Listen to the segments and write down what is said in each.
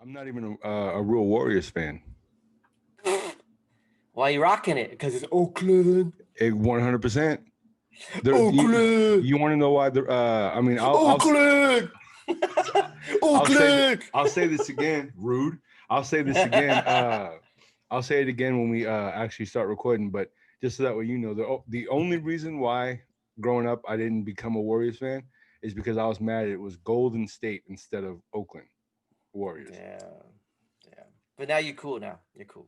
I'm not even a real Warriors fan. Why you rocking it? Because it's Oakland. 100%. There, you, Oakland. you want to know why? I mean, Oakland. I'll say th- Oakland. I'll say this again. Rude. I'll say this again. I'll say it again when we actually start recording. But just so that way you know, the only reason why growing up I didn't become a Warriors fan is because I was mad it was Golden State instead of Oakland Warriors. Yeah. Yeah. But now you're cool now. You're cool.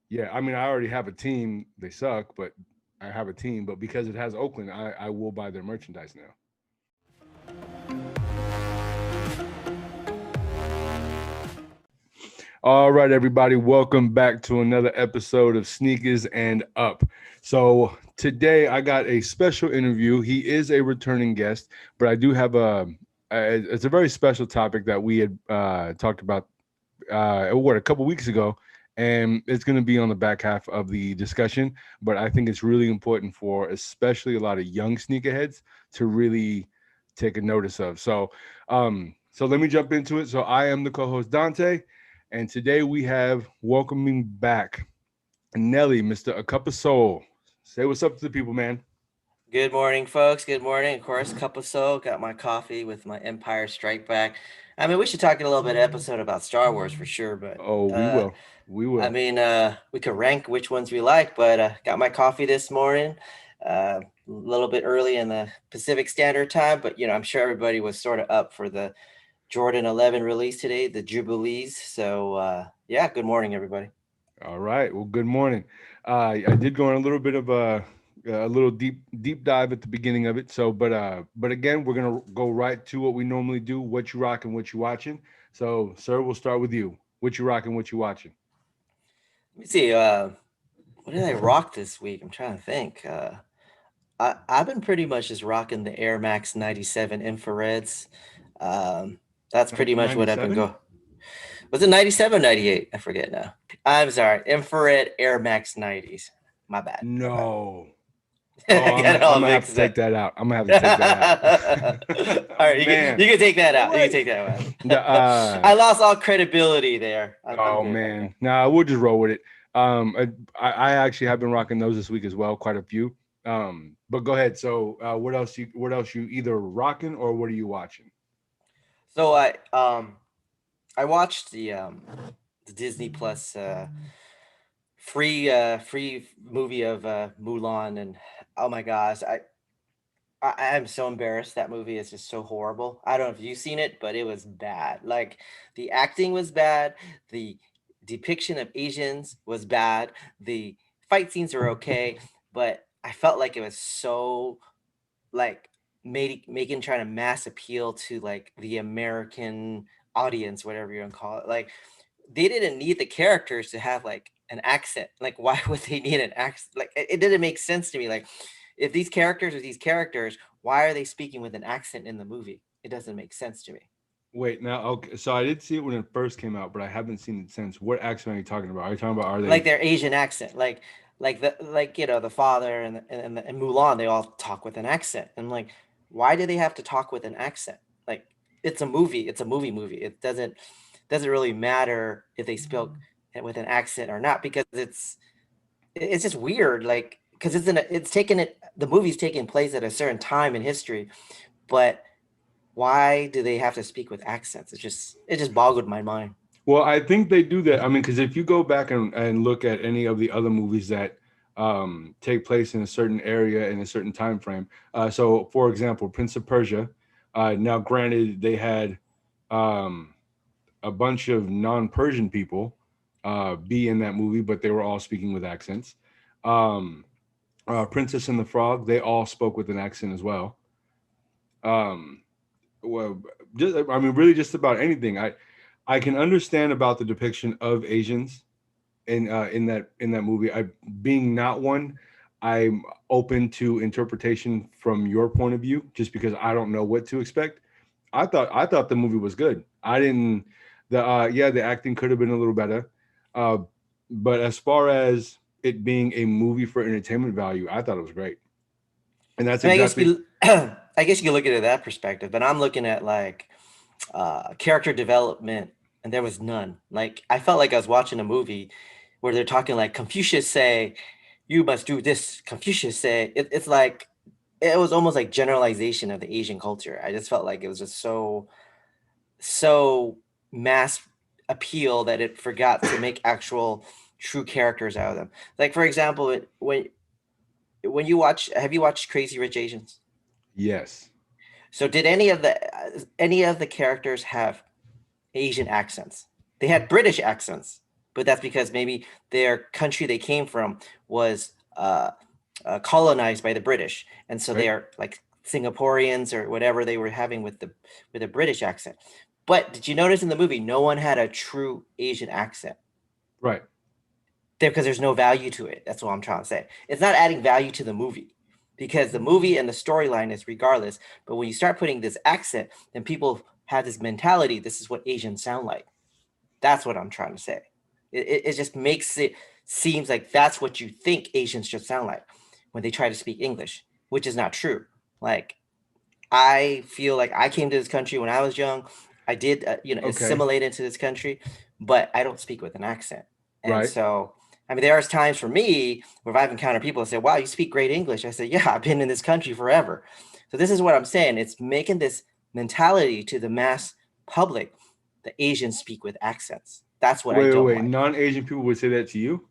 Yeah, I mean, I already have a team. They suck, but I have a team. But because it has Oakland, I will buy their merchandise now. All right, everybody, welcome back to another episode of Sneakers and Up. So today I got a special interview. He is a returning guest, but I do have it's a very special topic that we had talked about a couple weeks ago, and it's going to be on the back half of the discussion. But I think it's really important for especially a lot of young sneakerheads to really take a notice of. So let me jump into it. So I am the co-host Dante, and today we have welcoming back Nelly, Mr. A Cup of Soul. Say what's up to the people, man. Good morning, folks. Good morning. Of course, cup of soul. Got my coffee with my Empire Strike Back. I mean, we should talk in a little bit episode about Star Wars for sure, but Oh, we will. We I will. mean, we could rank which ones we like, but got my coffee this morning, a little bit early in the Pacific Standard Time, but I'm sure everybody was sort of up for the Jordan 11 release today, the Jubilees. So yeah, good morning, everybody. All right. Well, good morning. I did go on a little bit of a little deep dive at the beginning of it. But again, we're gonna go right to what we normally do. What you rocking? What you watching? So, sir, we'll start with you. What you rocking? What you watching? Let me see. What did I rock this week? I'm trying to think. I've been pretty much just rocking the Airmax 97 infrareds. That's pretty much what I've been 97? going. Was it 97 or 98? I forget now. I'm sorry. Infrared Air Max 90s. My bad. My bad. No. Oh, I I'm got it gonna, I'm all gonna have to mixed up. take that out. I'm gonna have to take that All out. right, Man. you can take that out. You can What? take The, that out. I lost all credibility there. I'm oh good. I'm good. man. Nah, we'll just roll with it. I actually have been rocking those this week as well, quite a few. But go ahead. So, what else you either rocking or what are you watching? So I watched the Disney Plus free movie of Mulan, and oh my gosh, I am so embarrassed. That movie is just so horrible. I don't know if you've seen it, but it was bad. Like the acting was bad, the depiction of Asians was bad, the fight scenes are okay, but I felt like it was so like making trying to mass appeal to like the American audience, whatever you want to call it. Like they didn't need the characters to have like an accent. Like why would they need an accent? Like it didn't make sense to me. Like if these characters are these characters, why are they speaking with an accent in the movie? It doesn't make sense to me. Wait, now, okay. So I did see it when it first came out, but I haven't seen it since. What accent are you talking about? Are you talking about? Are Like they? their Asian accent, like the like the father and Mulan, they all talk with an accent. And like, why do they have to talk with an accent? Like it's a movie. It's a movie. It doesn't really matter if they speak with an accent or not because it's just weird. Like because it's taken it the movie's taking place at a certain time in history, but why do they have to speak with accents? It just boggled my mind. Well, I think they do that. I mean, because if you go back and look at any of the other movies that take place in a certain area in a certain time frame. So, for example, Prince of Persia. Now, granted, they had um, a bunch of non-Persian people be in that movie, but they were all speaking with accents. Um, Princess and the Frog, they all spoke with an accent as well. Um, well, just, I mean, really, just about anything. I can understand about the depiction of Asians in that movie. I being not one, I'm open to interpretation from your point of view, just because I don't know what to expect. I thought the movie was good. I didn't the yeah the acting could have been a little better, uh, but as far as it being a movie for entertainment value, I thought it was great, and that's I mean, I guess exactly. you I guess you can look at it that perspective, but I'm looking at like character development and there was none. Like I felt like I was watching a movie where they're talking like Confucius say, "You must do this." Confucius say, it's like it was almost like generalization of the Asian culture. I just felt like it was just so mass appeal that it forgot to make actual true characters out of them. Like for example, when you watch, have you watched Crazy Rich Asians? Yes. So did any of the characters have Asian accents? They had British accents, but that's because maybe their country they came from was colonized by the British, and so they Right. are like Singaporeans or whatever they were having with a British accent. But did you notice in the movie no one had a true Asian accent? Right. There, because there's no value to it. That's what I'm trying to say. It's not adding value to the movie because the movie and the storyline is regardless. But when you start putting this accent, then people have this mentality. This is what Asians sound like. That's what I'm trying to say. It just makes it seems like that's what you think Asians should sound like when they try to speak English, which is not true. Like I feel like I came to this country when I was young. I did, Okay. assimilate into this country, but I don't speak with an accent. And Right. so, I mean, there are times for me where I've encountered people that say, "Wow, you speak great English." I say, "Yeah, I've been in this country forever." So this is what I'm saying. It's making this mentality to the mass public that Asians speak with accents. That's what I Wait, wait, don't wait. like. Non-Asian people would say that to you?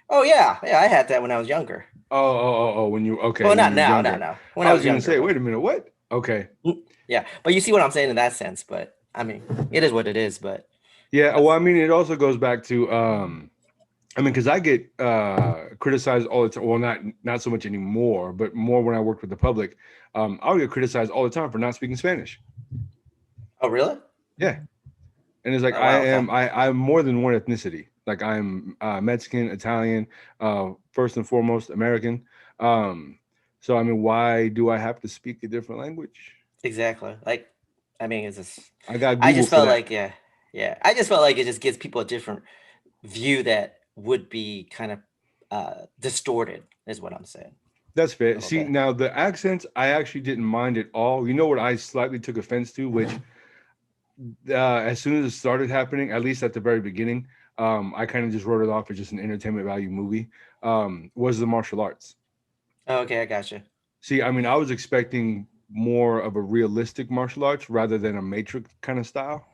Oh yeah, I had that when I was younger. When you okay, Well, when not you were now, not younger. now. When I I was was gonna younger, say, but wait a minute, what? Okay. yeah. But you see what I'm saying in that sense. But I mean, it is what it is. But Yeah, well, that's I mean, it also goes back to I mean, because I get criticized all the time. Well, not so much anymore, but more when I worked with the public. I would get criticized all the time for not speaking Spanish. oh really? Yeah, and it's like Oh wow, okay. I'm more than one ethnicity. Like I'm Mexican, Italian, first and foremost American. Um, so I mean, why do I have to speak a different language? Exactly. Like, I mean, it's just, I got I Google just for felt that. like, yeah, yeah. I just felt like it just gives people a different view that would be kind of distorted, is what I'm saying That's a fair. little See, bit. now the accents, I actually didn't mind at all. You know what I slightly took offense to, which as soon as it started happening, at least at the very beginning, I kind of just wrote it off as just an entertainment value movie. Was the martial arts. Oh, okay, I got you. See, I mean, I was expecting more of a realistic martial arts rather than a Matrix kind of style.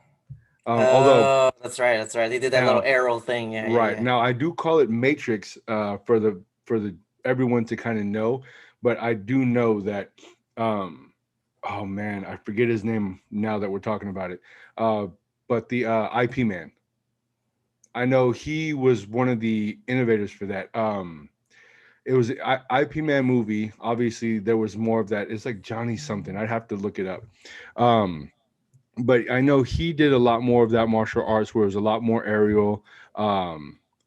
Although Oh, that's right, that's right. They did that little now, arrow thing. Yeah, yeah, right yeah. now, I do call it Matrix for the everyone to kind of know, but I do know that. Um, oh man, I forget his name now that we're talking about it. Uh, but the IP man, I know he was one of the innovators for that. It was IP Man movie. Obviously, there was more of that. It's like Johnny something. I'd have to look it up. Um, but I know he did a lot more of that martial arts, where it was a lot more aerial, a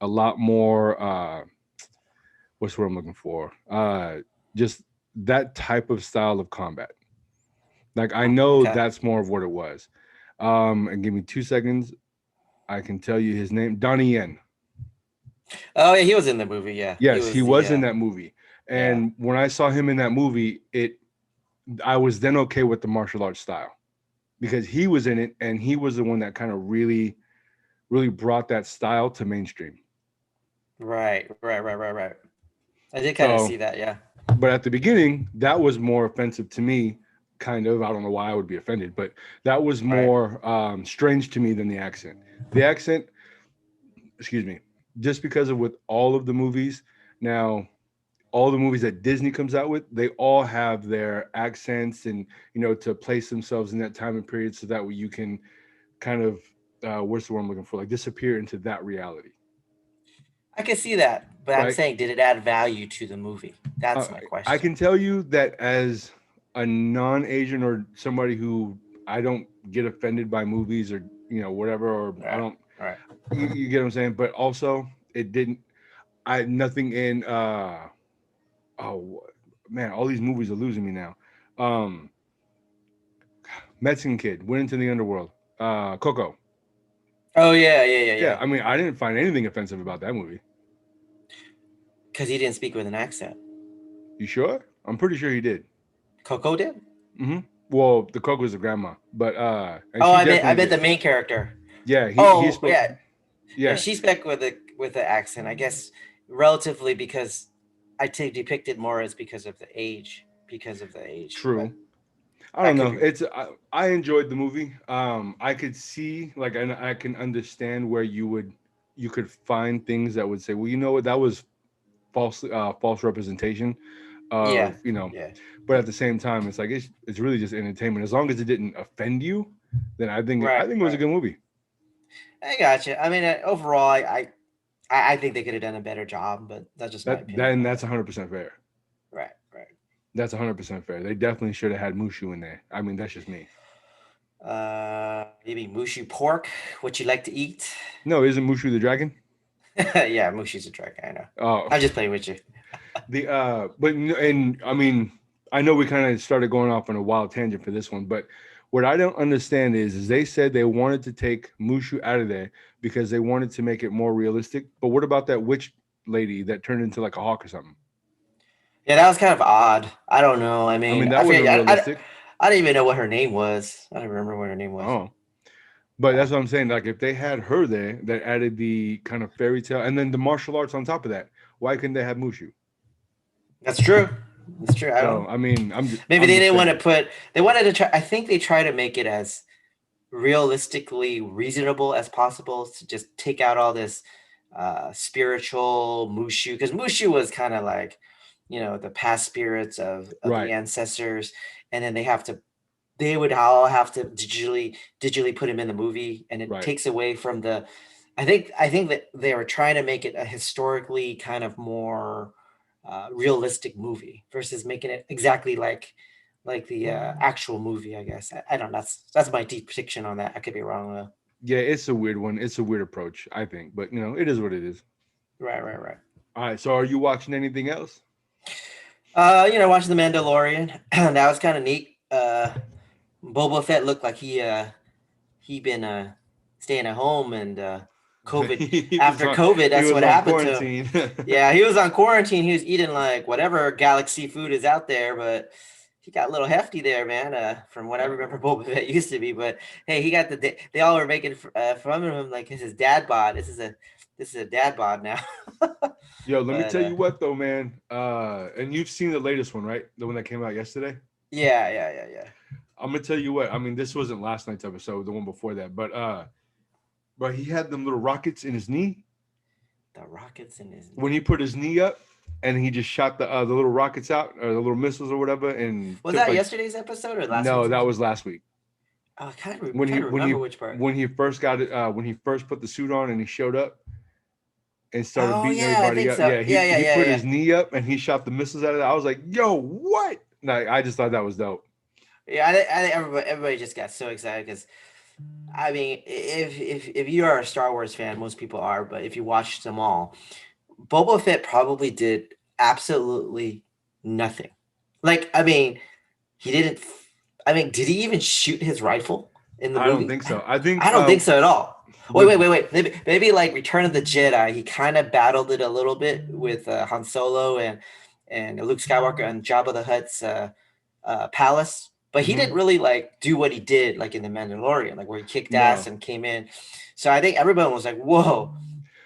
lot more. What's what I'm looking for? Just that type of style of combat. Like I know Okay. that's more of what it was. And give me 2 seconds. I can tell you his name, Donnie Yen. Oh yeah, he was in the movie. Yeah, he Yes, he was the was in that movie. yeah. And when I saw him in that movie, I was then okay with the martial arts style because he was in it and he was the one that kind of really brought that style to mainstream. Right, right, right, right, right. I did kind of So, see that. Yeah. but at the beginning, that was more offensive to me. Kind of, I don't know why I would be offended, but that was Right. more strange to me than the accent. The accent, excuse me, just because of with all of the movies now, all the movies that Disney comes out with, they all have their accents and to place themselves in that time and period, so that way you can kind of what's the word I'm looking for, like disappear into that reality, I can see that, but I'm right? saying, did it add value to the movie? Uh, That's my I question. can tell you that as a non-Asian or somebody who I don't get offended by movies or whatever, or I Right, don't. right. You get what I'm saying? But also, it didn't. I nothing in. Oh man, all these movies are losing me now. Um, Mexican Kid went into the underworld. Coco. Oh yeah, yeah, yeah, Yeah, yeah. I mean, I didn't find anything offensive about that movie. Because he didn't speak with an accent. You sure? I'm pretty sure he did. Coco did. Hmm. Well, the Coco was the grandma, but and Oh, she I definitely meant the did. main character. Yeah, he Oh spoke. yeah, yeah. Yeah, She's back with the accent. I guess relatively because I take depicted more as because of the age. But true. I I don't could know. be wrong. I enjoyed the movie. I could see like, and I can understand where you could find things that would say, well, you know what, that was false representation Yeah, of, yeah. but at the same time, it's like it's really just entertainment. As long as it didn't offend you, then I Right, think it was a right. good movie. I gotcha. I mean, overall, I think they could have done a better job, but that's just my That opinion and on that's it. 100% fair. Right, right. That's 100% fair. They definitely should have had Mushu in there. I mean, that's just me. Maybe mushu pork, what you like to eat? No, isn't Mushu the dragon? Yeah, mushu's a trick. I know. Oh, I'm just playing with you. but and I mean, I know we kind of started going off on a wild tangent for this one, but what I don't understand is they said they wanted to take Mushu out of there because they wanted to make it more realistic. But what about that witch lady that turned into like a hawk or something? Yeah, that was kind of odd. I don't know. I I mean, mean, I that feel wasn't realistic. I didn't even know what her name was. I don't remember what her name was. Oh, but Uh, that's what I'm saying. Like, if they had her there, that added the kind of fairy tale, and then the martial arts on top of that. Why couldn't they have Mushu? that's true. That's true. I don't So know. I mean, Maybe I'm they just didn't want to saying. put. They wanted to try. I think they try to make it as realistically reasonable as possible to just take out all this spiritual mushu, because mushu was kind of like, the past spirits of the Right, ancestors, and then they would all have to digitally put him in the movie, and it right. takes away from the. I think that they were trying to make it a historically kind of more realistic movie versus making it exactly like the actual movie. I guess I don't know. That's my deep prediction on that. I could be wrong though. Yeah, it's a weird one. It's a weird approach, I think. But it is what it is. Right, right, right. All right. So, are you watching anything else? Watching the Mandalorian. That was kind of neat. Boba Fett looked like he been staying at home, and COVID he was after on. COVID, He that's was what on happened to him. quarantine. Yeah, he was on quarantine. He was eating like whatever galaxy food is out there, but he got a little hefty there, man. From what I remember, Boba Fett used to be. But hey, he got they all were making fun of him like this is dad bod. This is a dad bod now. Yo, let me But tell you what though, man. And you've seen the latest one, right? The one that came out yesterday. yeah, yeah, yeah, yeah. I'm gonna tell you what. I mean, this wasn't last night's episode, the one before that, but he had them little rockets in his knee The rockets in his when he knee. put his knee up, and he just shot the little rockets out, or the little missiles or whatever, and Was took that like. yesterday's episode or last No, week's that episode? was last week. Oh, I when he kind of when remember he which part. when he first got it, when he first put the suit on and he showed up and started Oh beating yeah, I everybody think up. so. Yeah, Yeah, yeah, he yeah, put yeah. his knee up and he shot the missiles out of that. I was like, yo, what? Like, I just thought that was dope. Yeah, I think everybody just got so excited because I mean, if you are a Star Wars fan, most people are, but if you watched them all, Boba Fett probably did absolutely nothing. Like, I mean, he didn't. I mean, did he even shoot his rifle in the I don't movie? think so. I think I don't think so at all. Wait, with wait, wait, wait. Maybe like Return of the Jedi, he kind of battled it a little bit with Han Solo and Luke Skywalker and Jabba the Hutt's palace, but he didn't mhm, really like do what he did like in the Mandalorian, like where he kicked ass no, and came in. So I think everyone was like, "Whoa,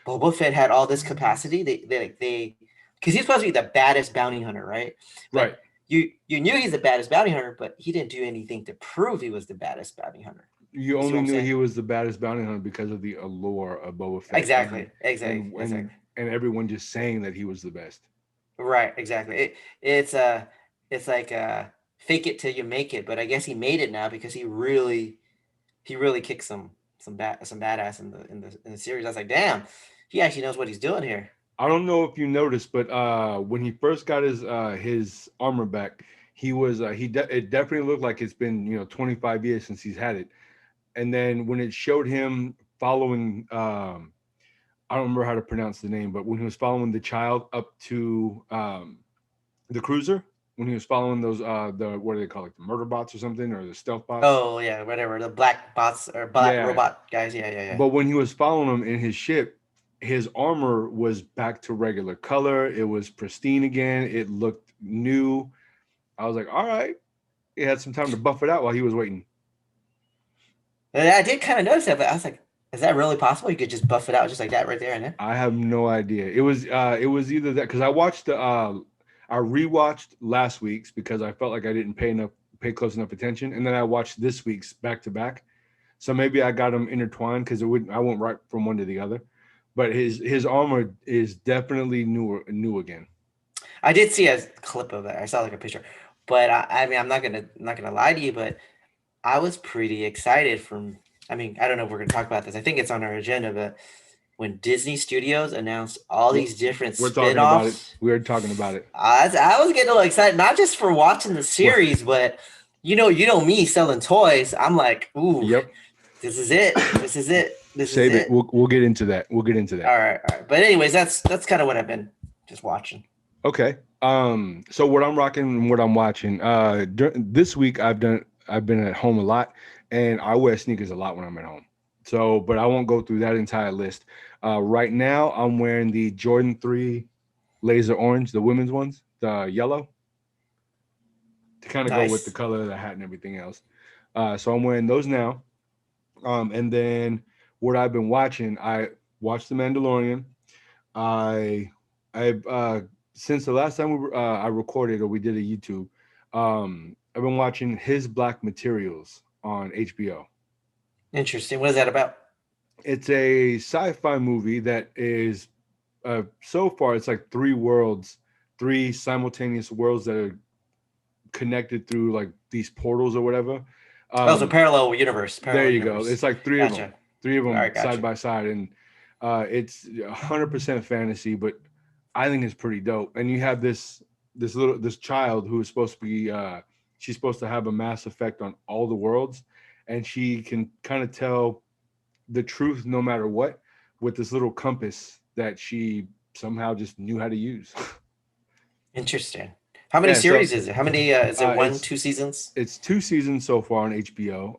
Boba Fett had all this capacity." Because he's supposed to be the baddest bounty hunter, right? But right. you knew he's the baddest bounty hunter, but he didn't do anything to prove he was the baddest bounty hunter. You You see what only I'm knew saying? he was the baddest bounty hunter because of the allure of Boba Fett Exactly, exactly, and exactly. and everyone just saying that he was the best. Right, exactly. It's like fake it till you make it, but I guess he made it now because he really kicked some badass in the series. I was like, damn, he actually knows what he's doing here. I don't know if you noticed, but when he first got his armor back, it definitely looked like it's been 25 years since he's had it. And then when it showed him following, I don't remember how to pronounce the name, but when he was following the child up to the cruiser, when he was following those the what do they call it, the murder bots or something, or the stealth bots? Oh yeah, whatever. The black bots or black Yeah, robot guys. Yeah, yeah, yeah. but when he was following him in his ship, his armor was back to regular color. It was pristine again. It looked new. I was like, all right. He had some time to buff it out while he was waiting. And I did kind of notice that, but I was like, Is that really possible? You could just buff it out just like that right there and then? I have no idea. It was either that because I rewatched last week's because I felt like I didn't pay close enough attention, and then I watched this week's back to back. So maybe I got them intertwined because it would I went right from one to the other. But his armor is definitely new again. I did see a clip of it. I saw like a picture, but I mean, I'm not gonna lie to you, but I was pretty excited from. I mean, I don't know if we're gonna talk about this. I think it's on our agenda, but when Disney Studios announced all We're, these different we're talking about it. spin-offs, We're talking about it. I was getting a little excited, not just for watching the We're, series, but you know me selling toys. I'm like, ooh, yep. this is it. This is it. This is Save it. it. We'll get into that. We'll get into that. All right. But anyways, that's kind of what I've been just watching. Okay. So what I'm rocking and what I'm watching. This week I've been at home a lot, and I wear sneakers a lot when I'm at home. So, but I won't go through that entire list. Right now I'm wearing the Jordan 3 Laser Orange, the women's ones, the yellow, to kind of go with the Nice. color of the hat and everything else. So I'm wearing those now. And then what I've been watching, I watched The Mandalorian. I I since the last time I recorded or we did a YouTube, I've been watching His Black Materials on HBO. Interesting. What is that about? It's a sci-fi movie that is so far it's like three worlds, three simultaneous worlds that are connected through like these portals or whatever. Oh, so Um, parallel universe. there Parallel you go. universe. It's like Gotcha. three of All them right, side gotcha. by side, and it's 100% fantasy, but I think it's pretty dope. And you have this child who is supposed to be she's supposed to have a mass effect on all the worlds, and she can kind of tell the truth no matter what with this little compass that she somehow just knew how to use. Interesting. How many Yeah, so series is it? How many is it one, it's 2 seasons? it's two seasons so far on HBO.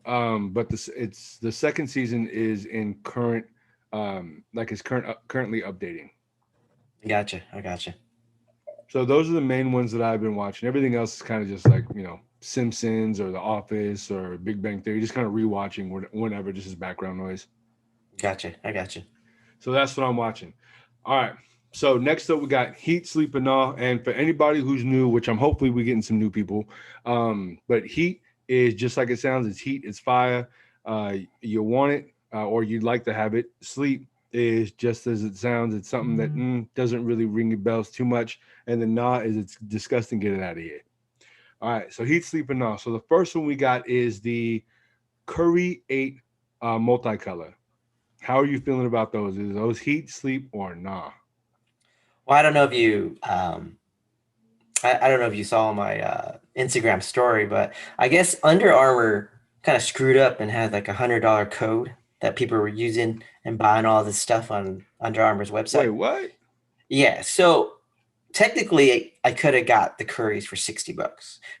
But this it's the second season is in current like it's currently updating. Gotcha. I gotcha. So those are the main ones that I've been watching. Everything else is kind of just like Simpsons or The Office or Big Bang Theory, just kind of rewatching whenever, just as background noise. Gotcha. I gotcha. So that's what I'm watching. All right. So next up we got Heat, Sleep, and Awe. And for anybody who's new, which I'm hopefully we're getting some new people, but Heat is just like it sounds. It's heat. It's fire. You want it or you'd like to have it. Sleep is just as it sounds. It's something that doesn't really ring your bells too much. And the Nah is it's disgusting. Get it out of here. All right. So Heat, Sleep, and Awe. So the first one we got is the Curry 8 multicolor. How are you feeling about those? Is those heat, sleep, or nah? Well, I don't know if you I don't know if you saw my Instagram story, but I guess Under Armour kind of screwed up and had like $100 code that people were using and buying all this stuff on Under Armour's Wait, website. what? Yeah, so technically I could have got the curries for $60.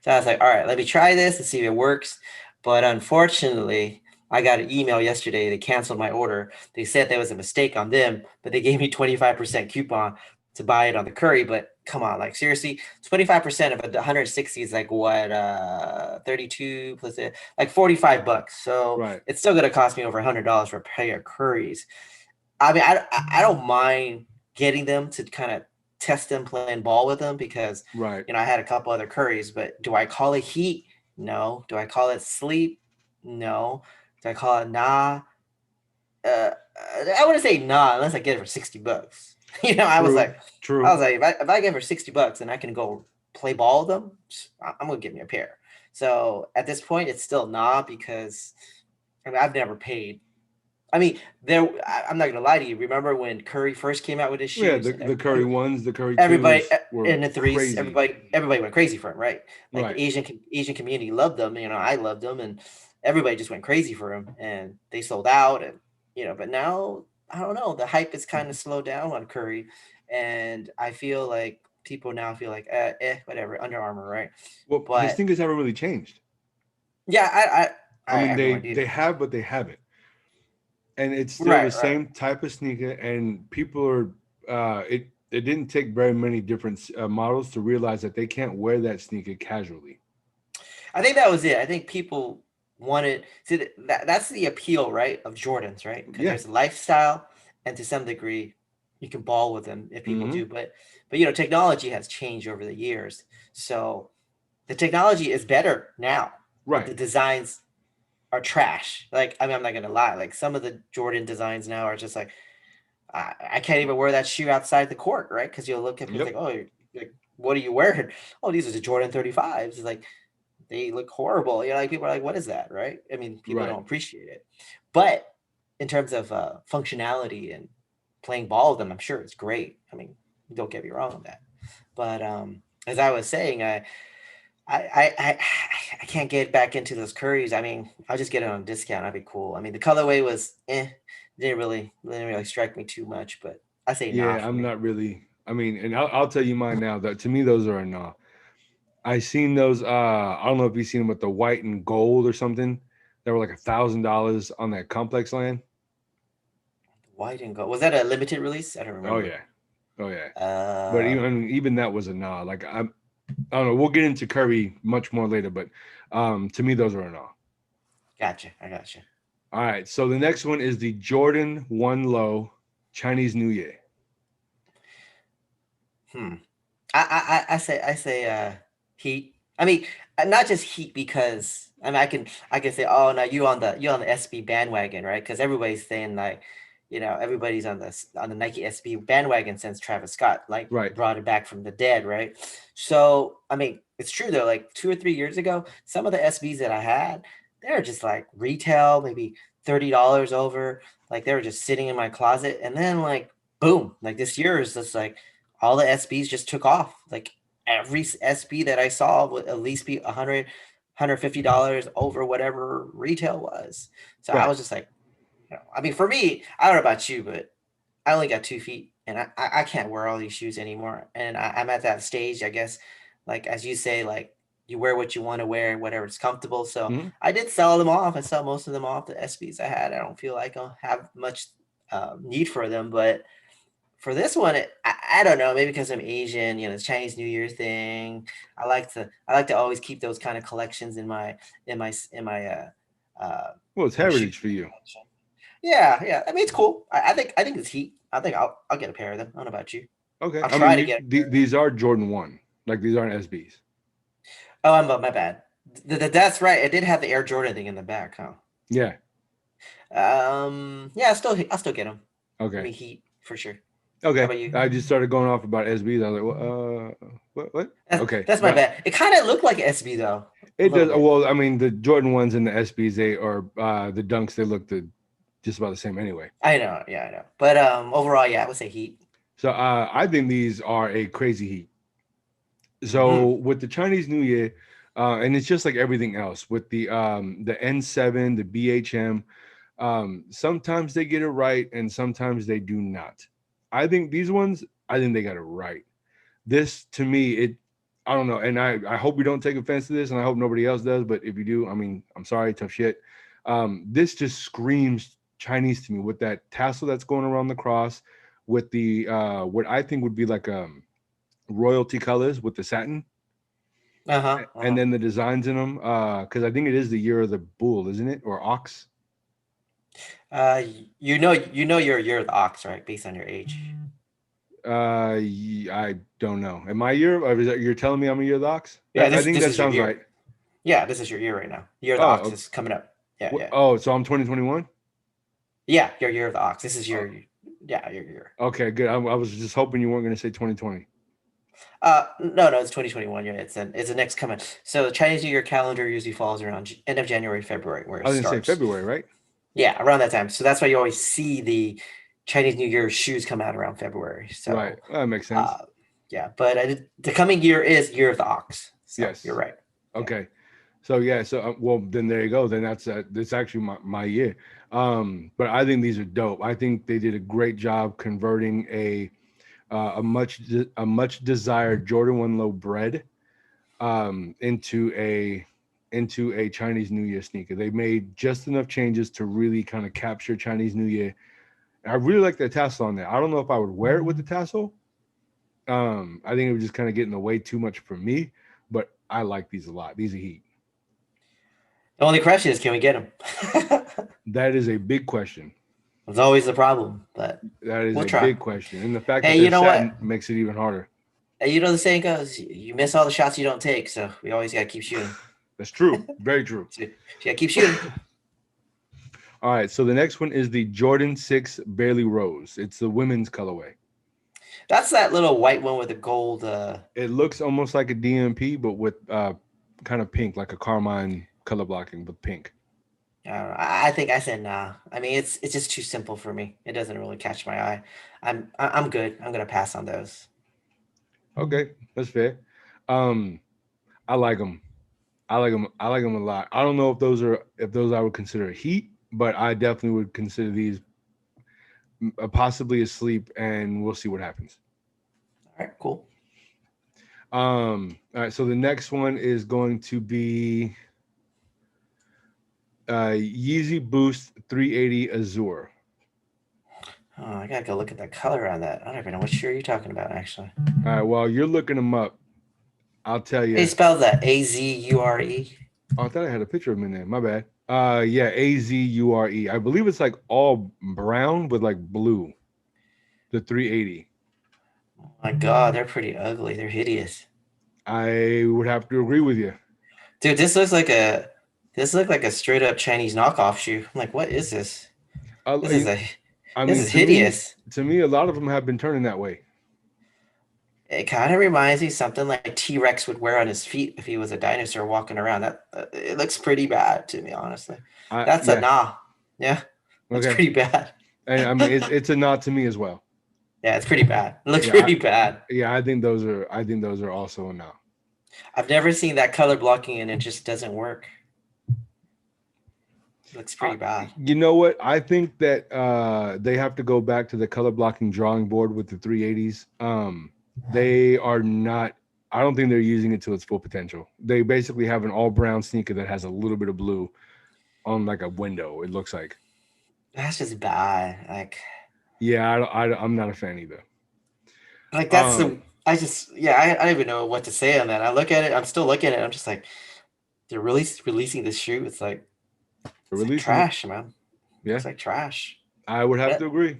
So I was like, all right, let me try this and see if it works. But unfortunately, I got an email yesterday. They canceled my order. They said there was a mistake on them, but they gave me 25% coupon to buy it on the curry. But come on, like seriously, 25% of 160 is like what 32 plus it, like $45. So Right, it's still gonna cost me over $100 for a pair of curries. I mean, I don't mind getting them to kind of test them playing ball with them because right. I had a couple other curries, but do I call it heat? No. Do I call it sleep? No. Do I call it nah? I wouldn't say nah unless I get it for $60. True, I true. was like, if I get it for $60 and I can go play ball with them, I'm gonna get me a pair. So at this point, it's still nah because I mean I've never paid. I mean, I'm not gonna lie to you. Remember when Curry first came out with his Yeah, shoes, the curry ones, the curry everybody twos were in the threes, crazy. everybody went crazy for him, right? Like Right. the Asian community loved them. I loved them, and everybody just went crazy for him, and they sold out, and But now I don't know. The hype is kind of slowed down on Curry, and I feel like people now feel like, whatever, Under Armour, right? Well, his But sneakers haven't really changed. yeah, I I mean, have no they idea. have, but they haven't, and it's still the Right, right. same type of sneaker. And people are it didn't take very many different models to realize that they can't wear that sneaker casually. I think that was it. I think people. wanted see that's the appeal, right, of Jordans, right? Because Yeah. there's a lifestyle, and to some degree, you can ball with them if people Mm-hmm. do. But you know, technology has changed over the years, so the technology is better now, but Right. the designs are trash. Like, I mean, I'm not gonna lie, like some of the Jordan designs now are just like I can't even wear that shoe outside the court, right? Because you'll look at people Yep. like, oh, like what are you wearing? Oh, these are the Jordan 35s. It's like they look horrible. You know, like people are like, what is that, right? I mean, people Right. don't appreciate it. But in terms of functionality and playing ball with them, I'm sure it's great. I mean, don't get me wrong on that. But as I was saying, I I can't get back into those curries. I mean, I'll just get it on a discount. That'd be cool. I mean, the colorway was didn't really strike me too much, but I say nah Yeah, for I'm me. not really. I mean, and I'll tell you mine now. That to me, those are a no. I seen those. I don't know if you've seen them with the white and gold or something. They were like $1,000 on that Complex Land. White and gold. Was that a limited release? I don't Oh remember. yeah, oh yeah. But Uh, even that was a nah. Like I don't know. We'll get into Curry much more later, but to me, those are a nah. gotcha. I gotcha. All right. So the next one is the Jordan One Low Chinese New Year. Hmm. I say Heat. I mean, not just Heat because I mean I can say, oh no, you on the SB bandwagon, right? Because everybody's saying like, you know, everybody's on the Nike SB bandwagon since Travis Scott like Right. brought it back from the dead, right? So I mean, it's true though. Like 2 or 3 years ago, some of the SBs that I had, they're just like retail, maybe $30 over. Like they were just sitting in my closet, and then like boom, like this year is just like all the SBs just took off. Like every SB that I saw would at least be 150 dollars over whatever retail was. So I Right. was just like, you know, I mean, for me, I don't know about you, but I only got 2 feet, and I can't wear all these shoes anymore. And I'm at that stage, I guess, like as you say, like you wear what you want to wear, whatever's comfortable. So Hmm. I did sell them off. I sell most of them off. The SBs I had, I don't feel like I'll have much need for them, but for this one, I don't know. Maybe because I'm Asian, you know, it's Chinese New Year thing. I like to always keep those kind of collections in my Well, it's shoe heritage for you. collection. Yeah, yeah. I mean, it's cool. I think it's heat. I think I'll get a pair of them. I don't know about you. Okay. I'll I mean, try to get a pair of them. these are Jordan One. Like these aren't SBs. Oh, my bad. That's right. It did have the Air Jordan thing in the back, huh? Yeah. Yeah. I'll still get them. Give Okay. me heat for sure. How Okay. about you? I just started going off about SBs. I was like, what? That's, Okay. that's my But bad. It kind of looked like SB though, a it little does. bit. Well, I mean, the Jordan ones and the SBs, they are the Dunks. They look just about the same anyway. I know, yeah, I know. But overall, yeah, I would say Heat. So I think these are a crazy heat. So Hmm. with the Chinese New Year, and it's just like everything else with the N7, the BHM. Sometimes they get it right, and sometimes they do not. I think these ones, I think they got it right. This to me, I don't know, and I hope you don't take offense to this, and I hope nobody else does. But if you do, I mean, I'm sorry, tough shit. This just screams Chinese to me with that tassel that's going around the cross, with the what I think would be like royalty colors with the satin, Uh-huh. and Uh-huh. then the designs in them. Because I think it is the year of the bull, isn't it, or ox? You know you're the ox, right? Based on your age. I don't know. Am I year? Or is that, you're telling me I'm a year of the ox? Yeah, I this think this that is your sounds year. right. Yeah, this is your year right now. Year of the ox Oh, is coming up. Yeah, yeah. oh, so I'm 2021. Yeah, your year of the ox. This is Oh, your year. okay, good. I was just hoping you weren't going to say 2020. No, it's 2021. Yeah, it's the next coming. So the Chinese New Year calendar usually falls around end of January, February, where I it was going to say starts. February, right? Yeah, around that time. So that's why you always see the Chinese New Year shoes come out around February. Right. So, That makes sense. uh, yeah, but the coming year is Year of the Ox. So you're Yes. right. Yeah. Okay. So yeah. So well, then there you go. Then that's actually my year. But I think these are dope. I think they did a great job converting a much desired Jordan One Low bread into a Chinese New Year sneaker. They made just enough changes to really kind of capture Chinese New Year. And I really like the tassel on there. I don't know if I would wear it with the tassel. I think it was just kind of getting away too much for me, but I like these a lot. These are heat. The only question is, can we get them? That is a big question. It's always the problem, but That is we'll a try. big question, and the fact that Hey, they're you know what? satin makes it even harder. Hey, you know the saying goes, you miss all the shots you don't take, so we always gotta keep shooting. That's true. Very true. So you gotta keep shooting. All right, so the next one is the Jordan 6 Barely Rose. It's the women's colorway. That's that little white one with the gold. It looks almost like a DMP, but with kind of pink, like a carmine color blocking, but pink. I don't know. I think I said nah. I mean, it's just too simple for me. It doesn't really catch my eye. I'm good. I'm gonna pass on those. Okay, that's fair. Um, I like them. I like them. I like them a lot. I don't know if those I would consider heat, but I definitely would consider these possibly asleep, and we'll see what happens. All right, cool. All right, so the next one is going to be Yeezy Boost 380 Azure. Oh, I gotta go look at the color on that. I don't even know what shoe you're talking about, actually. All right, while you're looking them up, I'll tell Hey, you. spell that Azure. Oh, I thought I had a picture of him in there. My bad. Yeah, Azure. I believe it's like all brown with like blue. The 380. Oh my God, they're pretty ugly. They're hideous. I would have to agree with you. Dude, this looks like a straight up Chinese knockoff shoe. I'm like, what is this? This is I, a I this mean, is hideous. to me, a lot of them have been turning that way. It kind of reminds me something like T-Rex would wear on his feet if he was a dinosaur walking around. That it looks pretty bad to me, honestly. That's a Yeah. nah. Yeah, looks Okay. pretty bad. And I mean, it's a nod to me as well. Yeah, it's pretty bad. It looks Yeah. pretty bad. I think those are also a no. I've never seen that color blocking and it just doesn't work. It looks pretty bad. You know what? I think that they have to go back to the color blocking drawing board with the 380s. They are not. I don't think they're using it to its full potential. They basically have an all brown sneaker that has a little bit of blue on like a window. It looks like. That's just bad. Yeah, I'm not a fan either. That's the. I just I don't even know what to say on that. I look at it. I'm still looking at it. I'm just like, they're really releasing this shoe. It's like trash, man. Yeah, it's like trash. I would have to agree.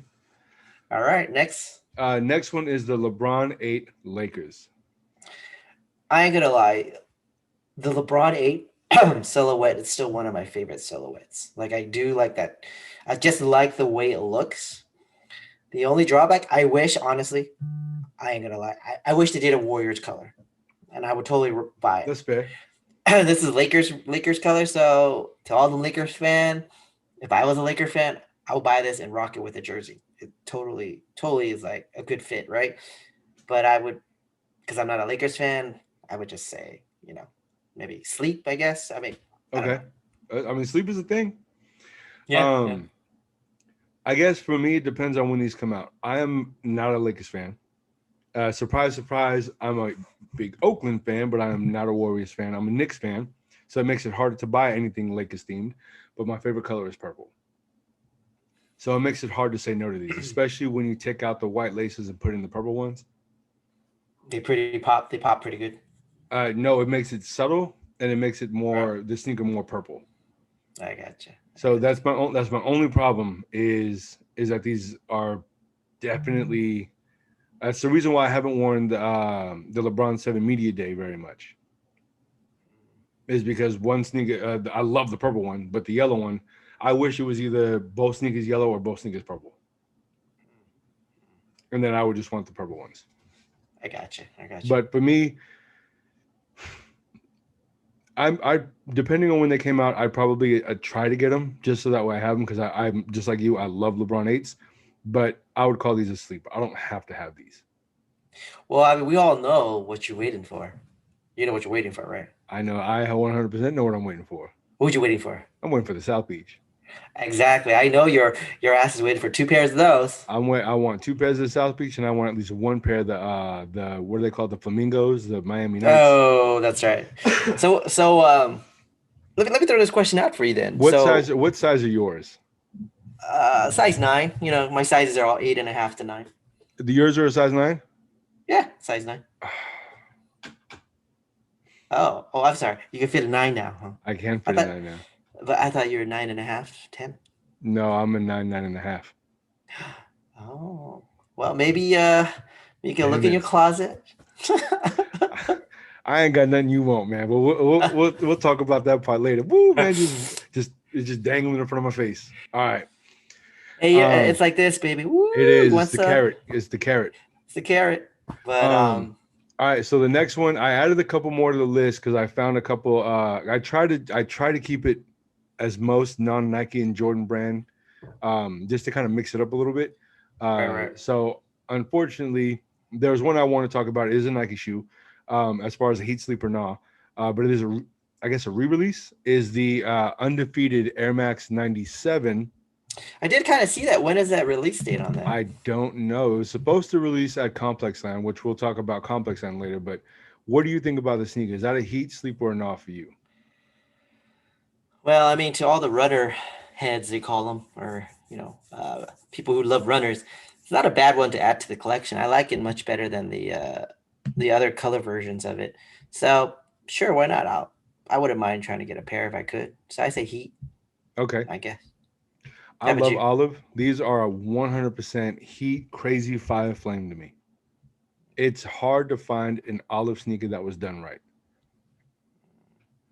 All right, next. Next one is the LeBron 8 Lakers. I ain't gonna lie, the LeBron 8 silhouette is still one of my favorite silhouettes. Like I do like that. I just like the way it looks. The only drawback, I wish, honestly, I ain't gonna lie, I wish they did a Warriors color, and I would totally buy it. That's fair. This is Lakers color. So to all the Lakers fan, if I was a Laker fan, I would buy this and rock it with a jersey. It totally is like a good fit, right? But I would, because I'm not a Lakers fan, I would just say, maybe sleep, I guess. I mean, okay. I mean, sleep is a thing. Yeah. I guess for me, it depends on when these come out. I am not a Lakers fan. Surprise, surprise, I'm a big Oakland fan, but I am not a Warriors fan. I'm a Knicks fan. So it makes it harder to buy anything Lakers themed. But my favorite color is purple. So it makes it hard to say no to these, especially when you take out the white laces and put in the purple ones. They pop pretty good. No, it makes it subtle and it makes it more the sneaker more purple. I gotcha. So that's my only problem is that these are definitely. That's the reason why I haven't worn the LeBron 7 Media Day very much. Is because one sneaker I love the purple one, but the yellow one, I wish it was either both sneakers yellow or both sneakers purple. And then I would just want the purple ones. I gotcha. But for me, I depending on when they came out, I'd probably try to get them just so that way I have them because I'm just like you. I love LeBron 8s, but I would call these a sleeper. I don't have to have these. Well, I mean, we all know what you're waiting for. You know what you're waiting for, right? I know. I 100% know what I'm waiting for. What you waiting for? I'm waiting for the South Beach. Exactly. I know your ass is waiting for 2 pairs of those. I want 2 pairs of the South Beach, and I want at least 1 pair of the what are they called? The Flamingos, the Miami Nights. Oh, that's right. So let me throw this question out for you then. What size are yours? Size 9. My sizes are all 8.5 to 9. Yours are a size 9? Yeah, size 9. Oh, I'm sorry. You can fit a 9 now, huh? I can I fit a thought, nine now. but I thought you were 9.5, 10. No, I'm a nine and a half. Oh, well, maybe you can Hey look in your man, closet. I ain't got nothing you want, man. But we'll talk about that part later. Woo, man, just it's just dangling in front of my face. All right. Hey, Um, it's like this, baby. Woo! it You is. It's want the some? carrot. It's the carrot. It's the carrot. But Um, all right. So the next one, I added a couple more to the list because I found a couple. I try to keep it as most non Nike and Jordan brand, just to kind of mix it up a little bit. right, right. So unfortunately, there's one I want to talk about. It is a Nike shoe, as far as a heat sleeper now, but it is I guess a re-release is the undefeated Airmax 97. I did kind of see that. When is that release date on that? I don't know. It was supposed to release at Complexland, which we'll talk about Complexland later. But what do you think about the sneaker? Is that a heat sleeper or not for you? Well, I mean, to all the runner heads, they call them, or people who love runners, it's not a bad one to add to the collection. I like it much better than the other color versions of it. So sure, why not? I wouldn't mind trying to get a pair if I could. So I say heat, Okay. I guess. I How about love you? olive. These are a 100% heat crazy fire flame to me. It's hard to find an olive sneaker that was done right.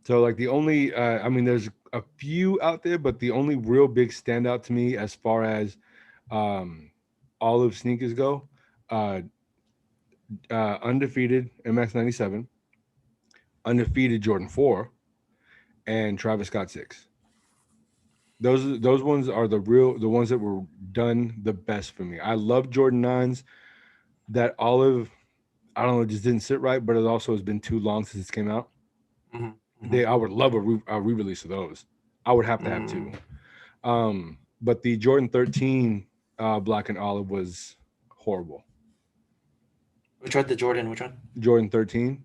So like the only I mean there's a few out there, but the only real big standout to me as far as um olive sneakers go, uh undefeated MX97, undefeated Jordan 4, and Travis Scott 6. Those ones are the ones that were done the best for me. I love Jordan 9s. That olive, I don't know, it just didn't sit right, but it also has been too long since it came out. Hmm. Hmm. I would love a re-release of those. I would have to have two. Mm. But the Jordan 13 black and olive was horrible. Which one? The Jordan? Which one? Jordan 13,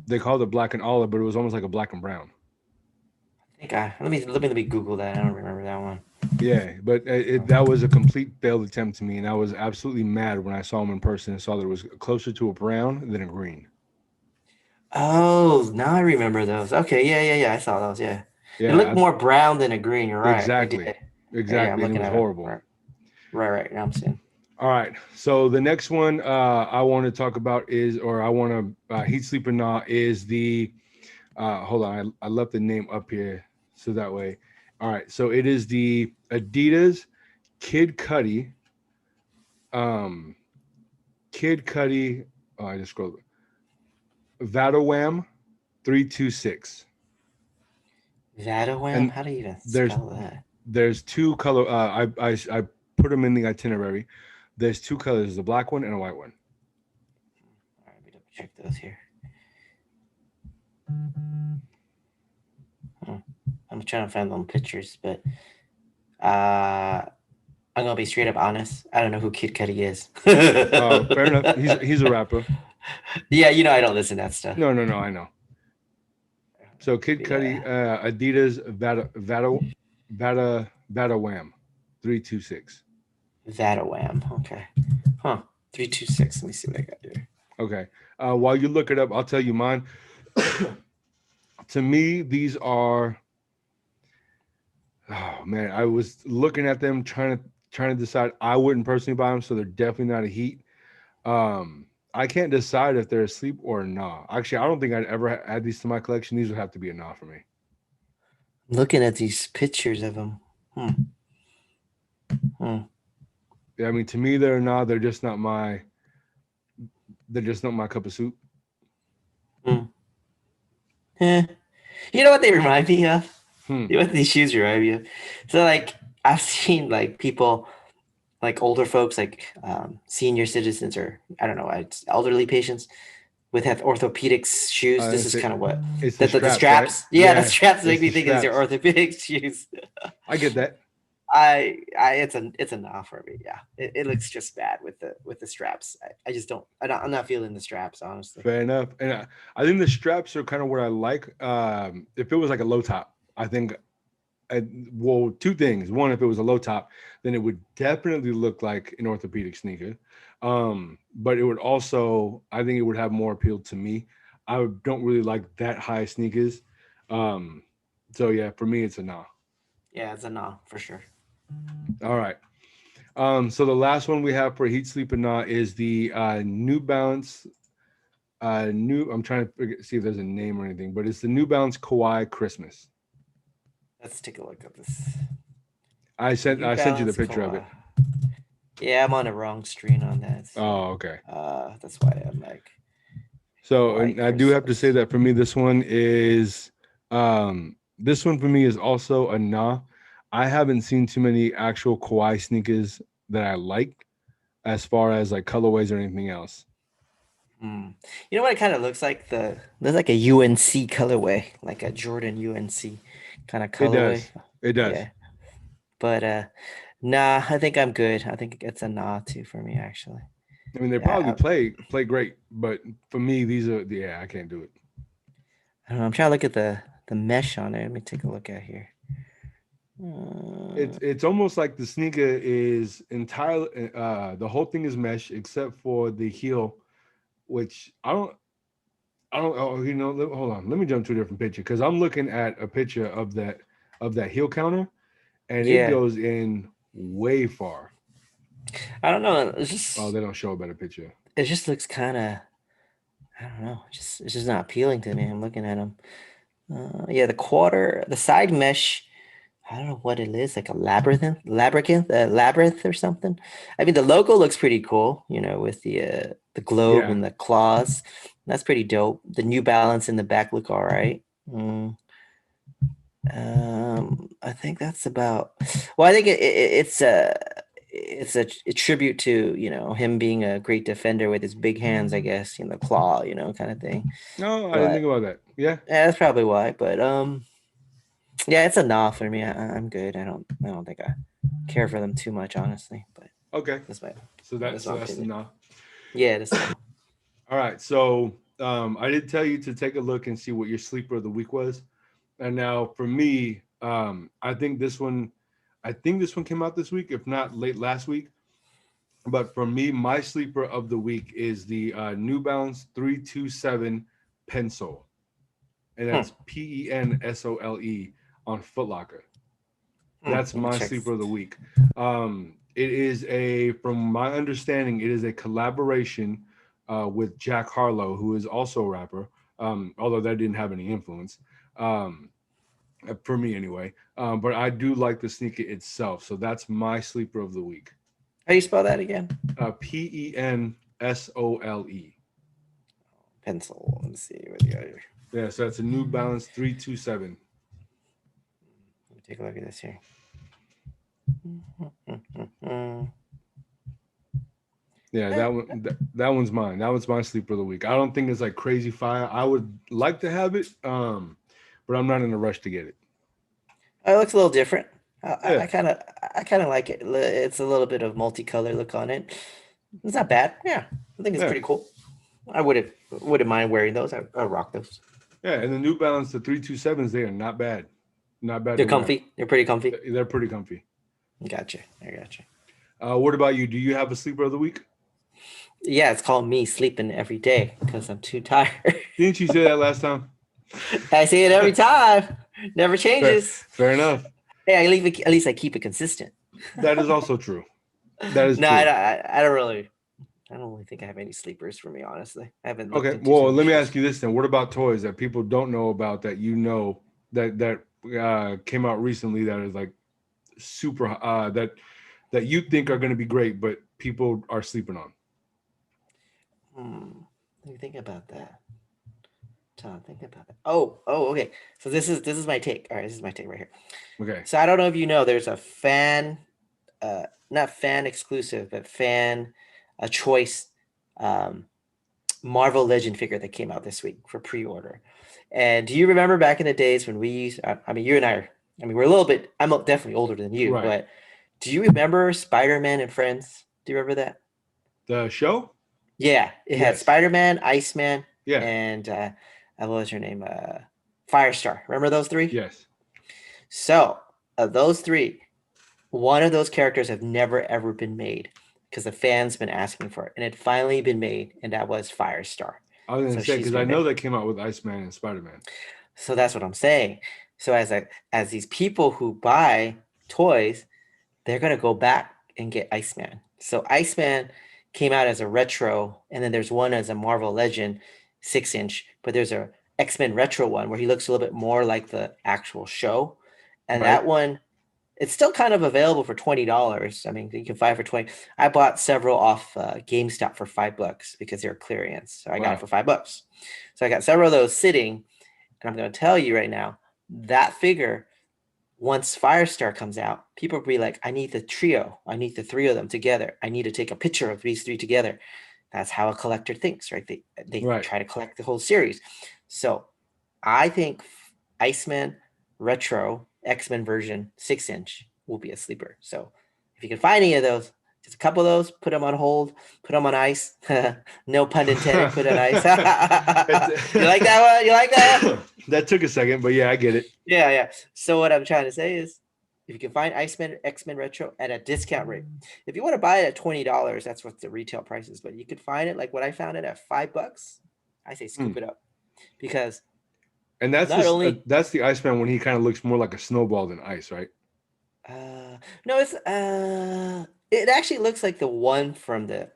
they called it black and olive, but it was almost like a black and brown. I think I let me Google that. I don't remember that one. Yeah, but that was a complete failed attempt to me, and I was absolutely mad when I saw him in person and saw that it was closer to a brown than a green. Oh, now I remember those. Okay, yeah, yeah, yeah. I saw those. Yeah, it looked Yeah, more brown than a green. You're right. It did. exactly, Yeah, yeah. I'm exactly, and it looking was at it. horrible. Right, right, right. Now I'm seeing. All right, so the next one I want to talk about is, or I want to heat sleep or not, is the hold on, I left the name up here so that way. All right, so it is the Adidas Kid Cudi, um, Kid Cudi. Oh, I just scrolled. Vadawam 326, Vadawam. and How do you even there's spell that? there's two color. I put them in the itinerary. There's two colors: a black one and a white one. All right, let me double check those here. Hmm. I'm trying to find them pictures, but uh, I'm gonna be straight up honest. I don't know who Kid Cudi is. Fair enough. He's a rapper. Yeah, I don't listen to that stuff. No, no, no. I know. So Kid But Cudi, yeah, Adidas, Vada Wham, 326. Vadawam. Okay. Huh. 326. Let me see what I got here. Okay. While you look it up, I'll tell you mine. To me, these are. Oh man, I was looking at them trying to decide. I wouldn't personally buy them, so they're definitely not a heat. I can't decide if they're a sleep or a nah. Actually, I don't think I'd ever add these to my collection. These would have to be a nah for me. Looking at these pictures of them. Hmm. Hmm. Yeah, I mean, to me, they're a nah. They're just not my. They're just not my cup of soup. Hmm. Eh. You know what they remind me of? Hmm. You know what these shoes remind me of? So like I've seen like people like older folks like senior citizens or I don't know, it's elderly patients with have orthopedics shoes. This is It's, kind of what it's the the straps, right? straps. Yeah, the Yeah, straps make it's me the think these are straps. orthopedic shoes. I get that. I it's a nah for me. Yeah, it looks just bad with the straps. I just don't. I'm not feeling the straps honestly. Fair enough. And I think the straps are kind of what I like. If it was like a low top, I think, I, well, two things. One, if it was a low top, then it would definitely look like an orthopedic sneaker. But it would also, I think it would have more appeal to me. I don't really like that high sneakers. So yeah, for me, it's a nah. Yeah, it's a no for sure. All right. So the last one we have for heat sleep and nah is the New Balance. New. I'm trying to see if there's a name or anything, but it's the New Balance Kawhi Christmas. Let's take a look at this. I New sent you the Balance picture of it. Kawhi. Yeah, I'm on the wrong screen on that. So, Oh, okay. that's why I'm like So, Kawhi and I do have to say Christmas. that for me, this one for me is also a nah. I haven't seen too many actual Kawhi sneakers that I like as far as like colorways or anything else. Hmm. You know what it kind of looks like? There's like a UNC colorway, like a Jordan UNC kind of It colorway. does. It does. Yeah, but nah, I think I'm good. I think it's a nah too for me actually. I mean, they probably Yeah, play great, but for me, these are yeah, I can't do it. I don't know. I'm trying to look at the mesh on it. Let me take a look at here. It's almost like the sneaker is entirely the whole thing is mesh except for the heel, which I don't. Oh, hold on. Let me jump to a different picture because I'm looking at a picture of that heel counter, and it Yeah, goes in way far. I don't know. Oh, they don't show a better picture. It just looks kind of, I don't know. It's just not appealing to me. I'm looking at them. Yeah, the side mesh. I don't know what it is, like a labyrinth or something. I mean, the logo looks pretty cool, with the globe Yeah. and the claws. That's pretty dope. The New Balance in the back look all right. Mm, I think that's about. Well, I think it's a tribute to him being a great defender with his big hands, I guess, claw, kind of thing. No, I didn't think But about that. Yeah. yeah, that's probably why. But yeah, it's a nah for me. I'm good. I don't think I care for them too much, honestly. But Okay. that's my So that's my that's opinion. enough. Yeah, it's a nah. All right. So I did tell you to take a look and see what your sleeper of the week was. And now for me, I think this one came out this week, if not late last week. But for me, my sleeper of the week is the New Balance 327 Pensole, and Hmm, that's Pensole on Footlocker. That's let me my check. sleeper of the week. It is from my understanding, it is a collaboration with Jack Harlow, who is also a rapper, although that didn't have any influence. Um, for me anyway. But I do like the sneaker itself, so that's my sleeper of the week. How do you spell that again? Pensole. Pencil. Let me see what you got here. Yeah, so that's a New Balance 327. Let me take a look at this here. Yeah, that one's mine. That one's my sleeper of the week. I don't think it's like crazy fire. I would like to have it, but I'm not in a rush to get it. It looks a little different. Yeah, I kind of like it. It's a little bit of multicolor look on it. It's not bad. Yeah, I think it's yeah, pretty cool. I wouldn't mind wearing those. I rock those. yeah. And the New Balance, the 327s, they are not bad, not bad They're to wear. comfy. They're pretty comfy. They're pretty comfy. Gotcha. I gotcha. What about you? Do you have a sleeper of the week? Yeah, it's called me sleeping every day because I'm too tired. Didn't you say that last time? I say it every time. Never changes. Fair enough. Hey, at least I keep it consistent. That is also true. That is No, true. I don't really think I have any sleepers for me, honestly. I haven't looked Okay. into too Well, many let me shoes. ask you this then. What about toys that people don't know about that that came out recently that is like super that you think are going to be great, but people are sleeping on? Hmm. Let me think about that. Tom, think about that. Okay. So this is my take. All right, this is my take right here. Okay. So I don't know if you know, there's a not fan exclusive, but fan a choice um, Marvel Legend figure that came out this week for pre-order. And do you remember back in the days when we used? I mean, you and I are. I mean, we're a little bit. I'm definitely older than you, Right. but do you remember Spider-Man and Friends? Do you remember that? The show? Yeah, it had Yes. Spider-Man, Iceman, Yeah. and what was her name? Firestar. Remember those three? Yes. So of those three, one of those characters have never ever been made because the fans been asking for it, and it finally been made, and that was Firestar. I was gonna So say she's because I been know they came out with Iceman and Spider-Man. so that's what I'm saying. So as these people who buy toys, they're gonna go back and get Iceman. So Iceman came out as a retro, and then there's one as a Marvel Legend 6-inch, but there's a X-Men retro one where he looks a little bit more like the actual show. And Right. that one, it's still kind of available for $20. I mean, you can buy it for 20. I bought several off GameStop for $5 because they're clearance. So I got it Wow. for $5. So I got several of those sitting, and I'm going to tell you right now, that figure, once Firestar comes out, people will be like, I need the trio. I need the three of them together. I need to take a picture of these three together. That's how a collector thinks, right? They Right. try to collect the whole series. So I think Iceman Retro X-Men version 6-inch will be a sleeper. So if you can find any of those, just a couple of those, put them on hold, put them on ice. No pun intended, put on ice. You like that one? You like that one? That took a second, but yeah, I get it. Yeah, yeah. So what I'm trying to say is, if you can find Iceman X-Men Retro at a discount rate, if you want to buy it at $20, that's what the retail price is. But you could find it like what I found it at $5. I say Hmm. scoop it up because And that's not this. only That's the Iceman when he kind of looks more like a snowball than ice, right? no, it actually looks like the one from the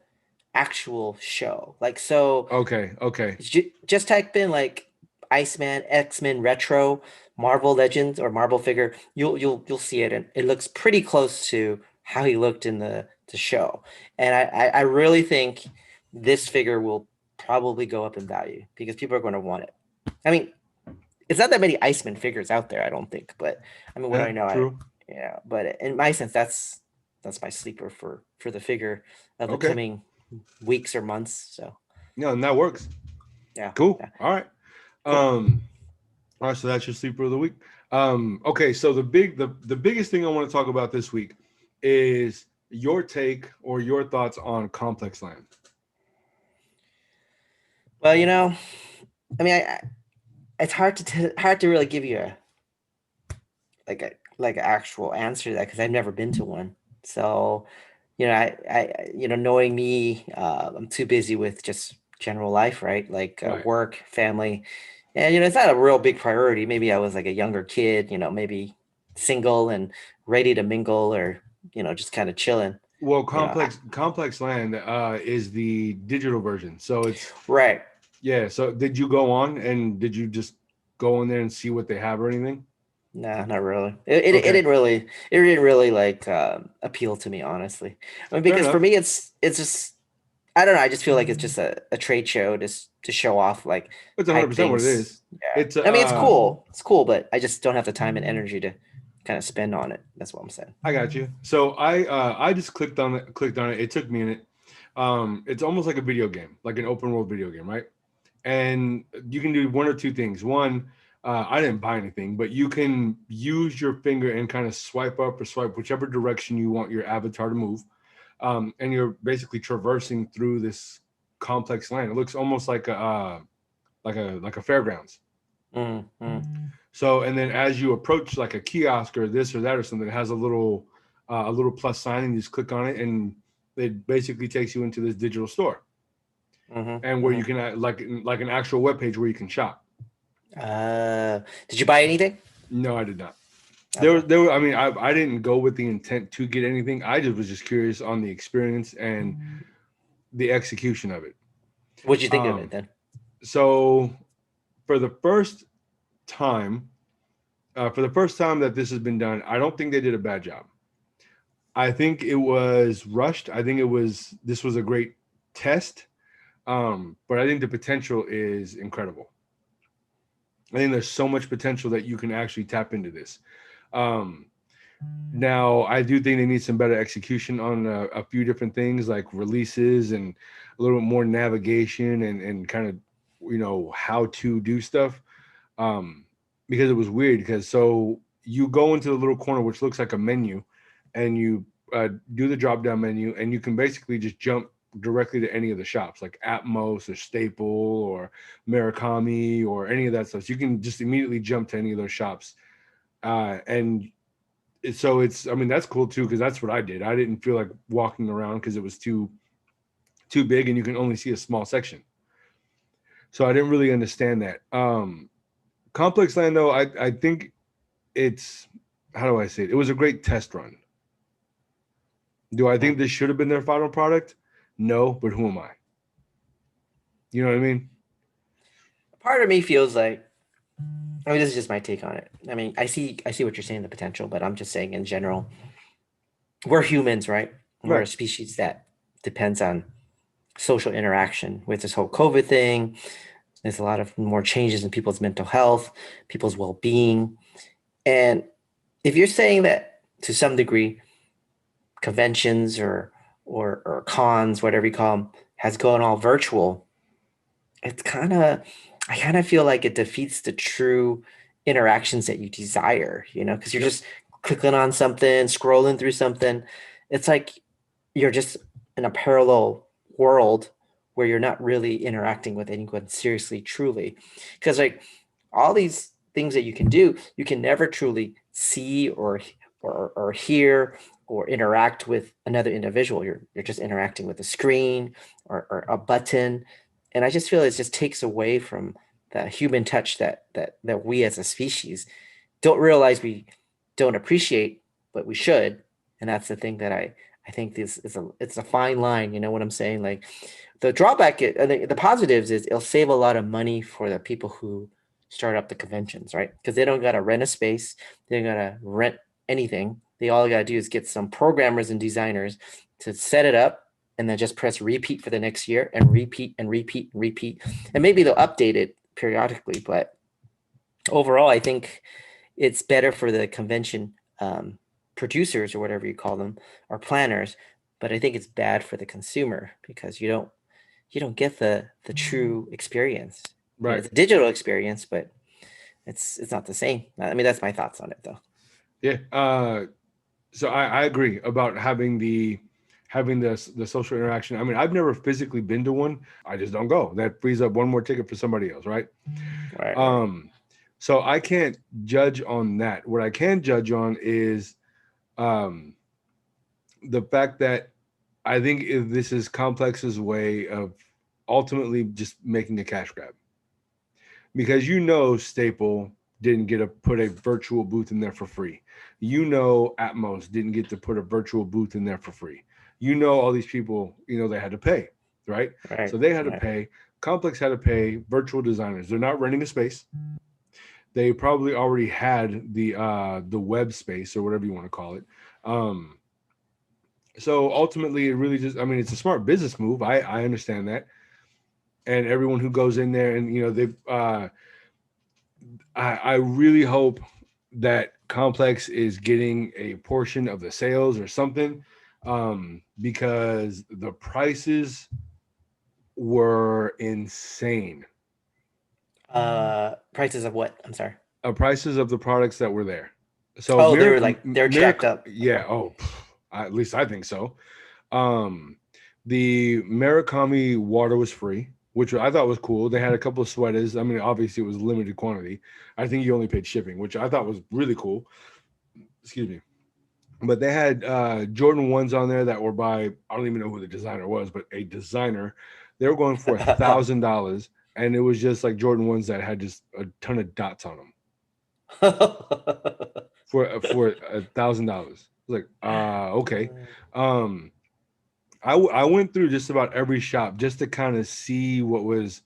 actual show. Like so, Okay. Okay. just type in like Iceman, X-Men Retro, Marvel Legends or Marvel figure. You'll see it, and it looks pretty close to how he looked in the show. And I really think this figure will probably go up in value because people are going to want it. I mean, it's not that many Iceman figures out there, I don't think, but I mean, what do Yeah. I know? True. Yeah, but in my sense, that's my sleeper for the figure of the Okay. coming weeks or months. So Yeah, and that works. yeah, Cool. yeah, All right. cool. All right. So that's your sleeper of the week. Okay. So the biggest thing I want to talk about this week is your take or your thoughts on Complexland. Well, I mean, it's hard to really give you a like an actual answer to that because I've never been to one. So, knowing me, I'm too busy with just general life, right? Like Right. work, family, and it's not a real big priority. Maybe I was like a younger kid, maybe single and ready to mingle, or just kind of chilling. Well, You know, I, Complex Land is the digital version. So it's right? yeah. So did you go on and did you just go in there and see what they have or anything? Nah, not really. It Okay. didn't really like appeal to me, honestly. I mean, Fair because for enough. me, it's just I don't know. I just feel like it's just a trade show just to show off like It's hype 100% what it things. is. Yeah. It's I mean, it's cool. It's cool, but I just don't have the time and energy to kind of spend on it. That's what I'm saying. I got you. So I just clicked on it. It took me in it. It's almost like a video game, like an open world video game, right? And you can do one or two things. One, I didn't buy anything, but you can use your finger and kind of swipe up or swipe whichever direction you want your avatar to move, and you're basically traversing through this complex land. It looks almost like a fairgrounds. Mm. So, and then as you approach like a kiosk or this or that or something, it has a little plus sign, and you just click on it, and it basically takes you into this digital store, and where you Mm-hmm. can like an actual web page where you can shop. Did you buy anything? No, I did not. Okay. I mean, I didn't go with the intent to get anything. I just was just curious on the experience and the execution of it. What'd you think of it Um, then? so for the first time, that this has been done, I don't think they did a bad job. I think it was rushed. I think this was a great test, but I think the potential is incredible. I think there's so much potential that you can actually tap into this. Um, Now, I do think they need some better execution on a few different things like releases and a little bit more navigation and kind of, how to do stuff. Um, because it was weird because so you go into the little corner, which looks like a menu, and you do the drop down menu, and you can basically just jump directly to any of the shops like Atmos or Staple or Murakami or any of that stuff. So you can just immediately jump to any of those shops. And so I mean that's cool too because that's what I did. I didn't feel like walking around because it was too big and you can only see a small section. So I didn't really understand that. Complexland, though, I think it's, how do I say it? It was a great test run. Do I think this should have been their final product? No, but who am I? You know what I mean? Part of me feels like, I mean, this is just my take on it. I mean, I see what you're saying, the potential, but I'm just saying in general, we're humans, right? We're a Right. species that depends on social interaction. With this whole COVID thing, there's a lot of more changes in people's mental health, people's well-being. And if you're saying that to some degree, conventions or cons, whatever you call them, has gone all virtual, it's kind of, I kind of feel like it defeats the true interactions that you desire, you know, because you're Yep. just clicking on something, scrolling through something. It's like you're just in a parallel world where you're not really interacting with anyone seriously, truly. Because like all these things that you can do, you can never truly see or hear or interact with another individual. You're just interacting with a screen or a button. And I just feel it just takes away from the human touch that we as a species don't realize we don't appreciate, but we should. And that's the thing that I think this is it's a fine line. You know what I'm saying? Like the drawback, I think the positives is it'll save a lot of money for the people who start up the conventions, right? Because they don't gotta rent a space, they don't gotta rent anything. They all gotta do is get some programmers and designers to set it up and then just press repeat for the next year and repeat and repeat and repeat. And maybe they'll update it periodically, but overall, I think it's better for the convention producers or whatever you call them or planners, but I think it's bad for the consumer because you don't get the true experience. You know, Right. it's a digital experience, but it's not the same. I mean, that's my thoughts on it, though. Yeah. So I agree about having the social interaction. I mean, I've never physically been to one. I just don't go. That frees up one more ticket for somebody else, right? Right. So I can't judge on that. What I can judge on is um, the fact that I think if this is Complex's way of ultimately just making a cash grab, because Staple didn't get to put a virtual booth in there for free. Atmos didn't get to put a virtual booth in there for free. All these people, they had to pay, right? Right. So they had to Right. pay. Complex had to pay virtual designers. They're not renting a space. They probably already had the web space or whatever you want to call it. Um, so ultimately, it really just, I mean, it's a smart business move. I understand that, and everyone who goes in there and they I really hope that Complex is getting a portion of the sales or something, because the prices were insane. Prices of what? I'm sorry. Prices of the products that were there. So Oh, they were like they're jacked Miracle, up. yeah. Oh, at least I think so. Um, the Murakami water was free, which I thought was cool. They had a couple of sweaters. I mean, obviously it was limited quantity. I think you only paid shipping, which I thought was really cool. Excuse me. But they had Jordan ones on there that were by, I don't even know who the designer was, but a designer. They were going for $1,000, and it was just like Jordan ones that had just a ton of dots on them for $1,000. Like, okay. Um, I went through just about every shop just to kind of see what was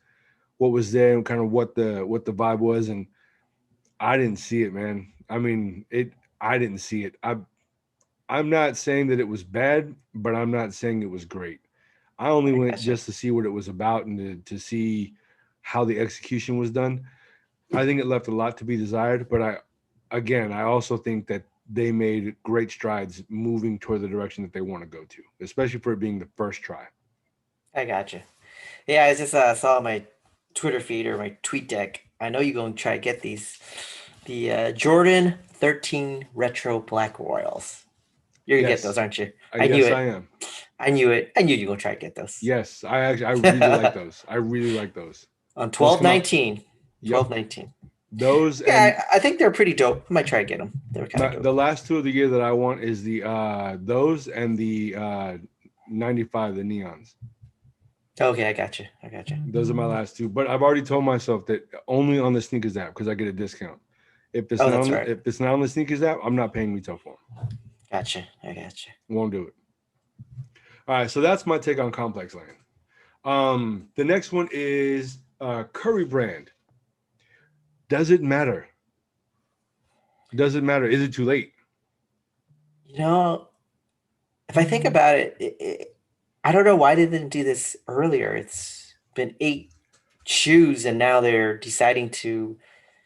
there and kind of what the vibe was, and I didn't see it, man. I mean, I didn't see it. I'm not saying that it was bad, but I'm not saying it was great. I only I went gotcha. just to see what it was about and to see how the execution was done. I think it left a lot to be desired, but I also think that they made great strides moving toward the direction that they want to go to, especially for it being the first try. I gotcha. Yeah, I just saw my Twitter feed or my tweet deck. I know you're going to try to get these. The Jordan 13 Retro Black Royals. You're going to get those, Yes, aren't you? I knew yes, I it. am. I knew it. I knew you were going to try to get those. Yes, I really like those. I really like those. On Those twelve come out. nineteen, Yep, 12/19. those and Yeah, I think they're pretty dope. I might try to get them. They were kind of dope. the last two of the year that I want is the those and the 95, the neons. Okay, I got you. I got you. Those are my last two. But I've already told myself that only on the sneakers app because I get a discount. Oh, that's right. If it's not on the sneakers app, I'm not paying retail for them. Gotcha. I got you. Won't do it. All right, so that's my take on Complex Land. The next one is Curry brand. Does it matter? Does it matter? Is it too late? You know, if I think about I don't know why they didn't do this earlier. It's been 8 shoes, and now they're deciding to.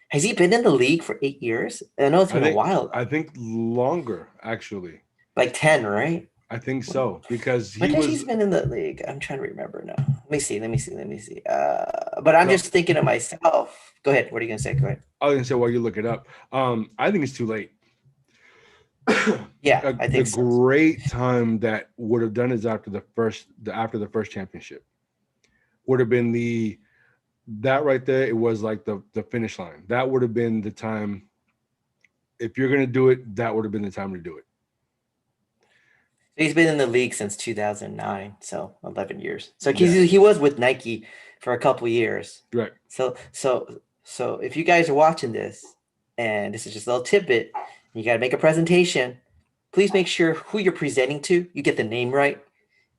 Has he been in the league for 8 years? I know it's I been a think while, I think longer actually. like 10, right? I think so because When he did he's was been in the league? I'm trying to remember now. Let me see. Let me see. Let me see. But I'm no. just thinking to myself. Go ahead. What are you gonna say? Go ahead. I was gonna say while you look it up. I think it's too late. Yeah, I The think so. great time that would have done is after the first championship would have been that right there. It was like the finish line. That would have been the time. If you're gonna do it, that would have been the time to do it. He's been in the league since 2009, so 11 years. So Yeah, he was with Nike for a couple years. right. So if you guys are watching this, and this is just a little tidbit, you got to make a presentation. Please make sure who you're presenting to, you get the name right.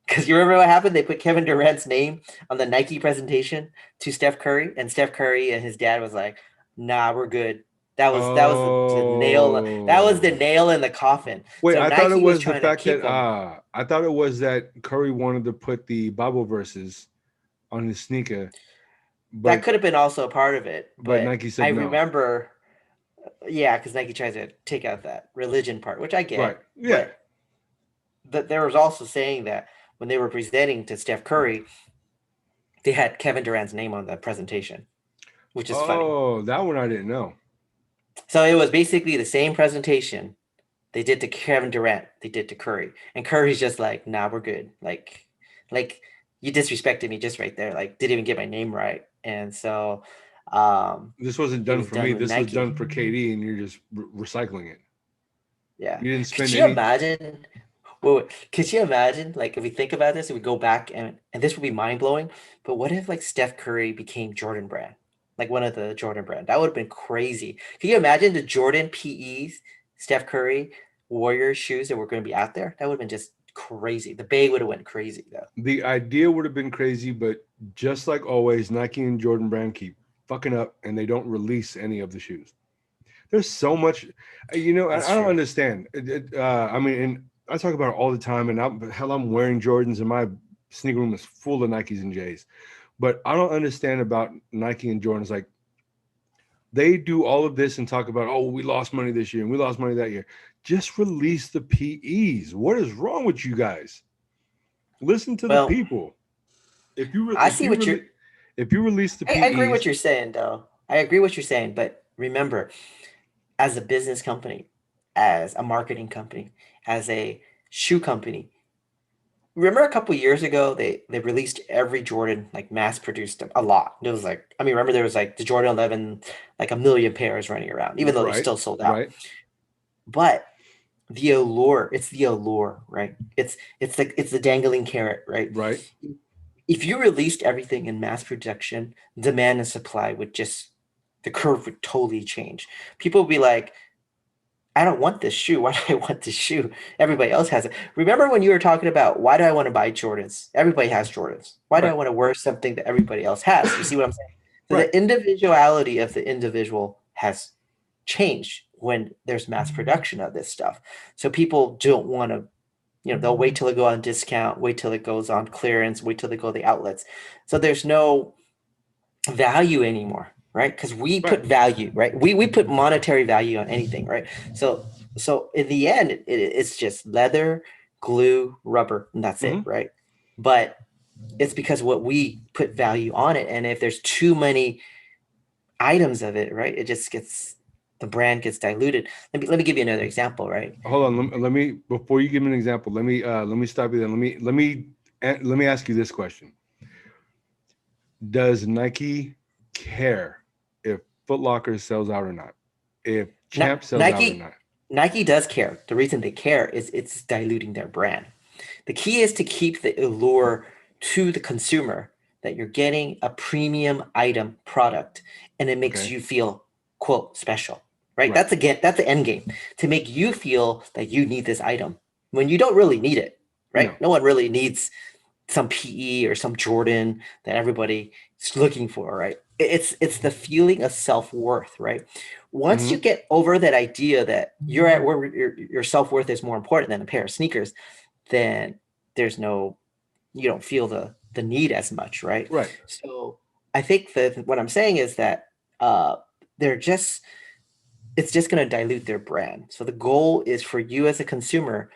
Because you remember what happened? They put Kevin Durant's name on the Nike presentation to Steph Curry, and Steph Curry and his dad was like, "Nah, we're good." That was the nail. That was the Oh, nail in the coffin. wait. So I thought it Nike was was the trying to fact that keep him. I thought it was that Curry wanted to put the Bible verses on his sneaker, That but could have been also a part of it, but Nike I said no. remember, yeah, because Nike tries to take out that religion part, which I Right. get, Yeah. but that there was also saying that when they were presenting to Steph Curry, they had Kevin Durant's name on the presentation, which is funny. Oh, that one I didn't know. So it was basically the same presentation they did to Kevin Durant, they did to Curry, and Curry's just like, "Nah, we're good." Like you disrespected me just right there. Like didn't even get my name right, and so This wasn't he done was for done me. with This was done Nike. for KD, and you're just recycling it. Yeah. You didn't Could spend you any. imagine? Could you imagine, like, if we think about this, and we go back and this would be mind blowing, but what if like Steph Curry became Jordan Brand, like one of the Jordan Brand? That would have been crazy. Could you imagine the Jordan PEs, Steph Curry Warriors shoes that were going to be out there? That would have been just crazy. The Bay would have went crazy though. The idea would have been crazy, but just like always, Nike and Jordan Brand keep fucking up, and they don't release any of the shoes. There's so much, That's I don't true. understand. I mean, and I talk about it all the time, and I'm wearing Jordans, and my sneaker room is full of Nikes and J's. But I don't understand about Nike and Jordans. Like they do all of this and talk about, oh, we lost money this year and we lost money that year. Just release the PEs. What is wrong with you guys? Listen to the Well, people. If you I see what you're. if you release the I agree what PEs, you're saying though. I agree what you're saying, but remember, as a business company, as a marketing company, as a shoe company. Remember a couple years ago they released every Jordan, like mass produced a lot. It was like, I mean, remember there was like the Jordan 11, like a million pairs running around, even though they right, still sold out. right, But the allure, it's the allure, right? It's the dangling carrot, right? right, If you released everything in mass production, demand and supply would just the curve would totally change. People would be like, I don't want this shoe. Why do I want this shoe? Everybody else has it. Remember when you were talking about why do I want to buy Jordans? Everybody has Jordans. Why do I right, want to wear something that everybody else has? You see what I'm saying? So right. the individuality of the individual has changed when there's mass production of this stuff. So people don't want to, they'll wait till it go on discount, wait till it goes on clearance, wait till they go to the outlets. So there's no value anymore, right? Because we Right. put value, right? We put monetary value on anything, right? So in the end, it's just leather, glue, rubber, and that's it, Hmm. right? But it's because what we put value on it, and if there's too many items of it, right, it just gets the brand gets diluted. Let me give you another example, right? Hold on. Let me before you give me an example. Let me stop you there. Let me ask you this question. Does Nike care if Foot Locker sells out or not? If Champ sells out or Nike not? Nike does care. The reason they care is it's diluting their brand. The key is to keep the allure to the consumer that you're getting a premium item product, and it makes Okay. you feel quote special, right? Right. That's the end game, to make you feel that you need this item when you don't really need it, right? No. No one really needs some PE or some Jordan that everybody is looking for, right? It's the feeling of self-worth, right? Once you Hmm. get over that idea that you're at where your self-worth is more important than a pair of sneakers, then there's no, you don't feel the need as much, right? Right. So I think that what I'm saying is that uh they're just, it's just going to dilute their brand. So the goal is for you as a consumer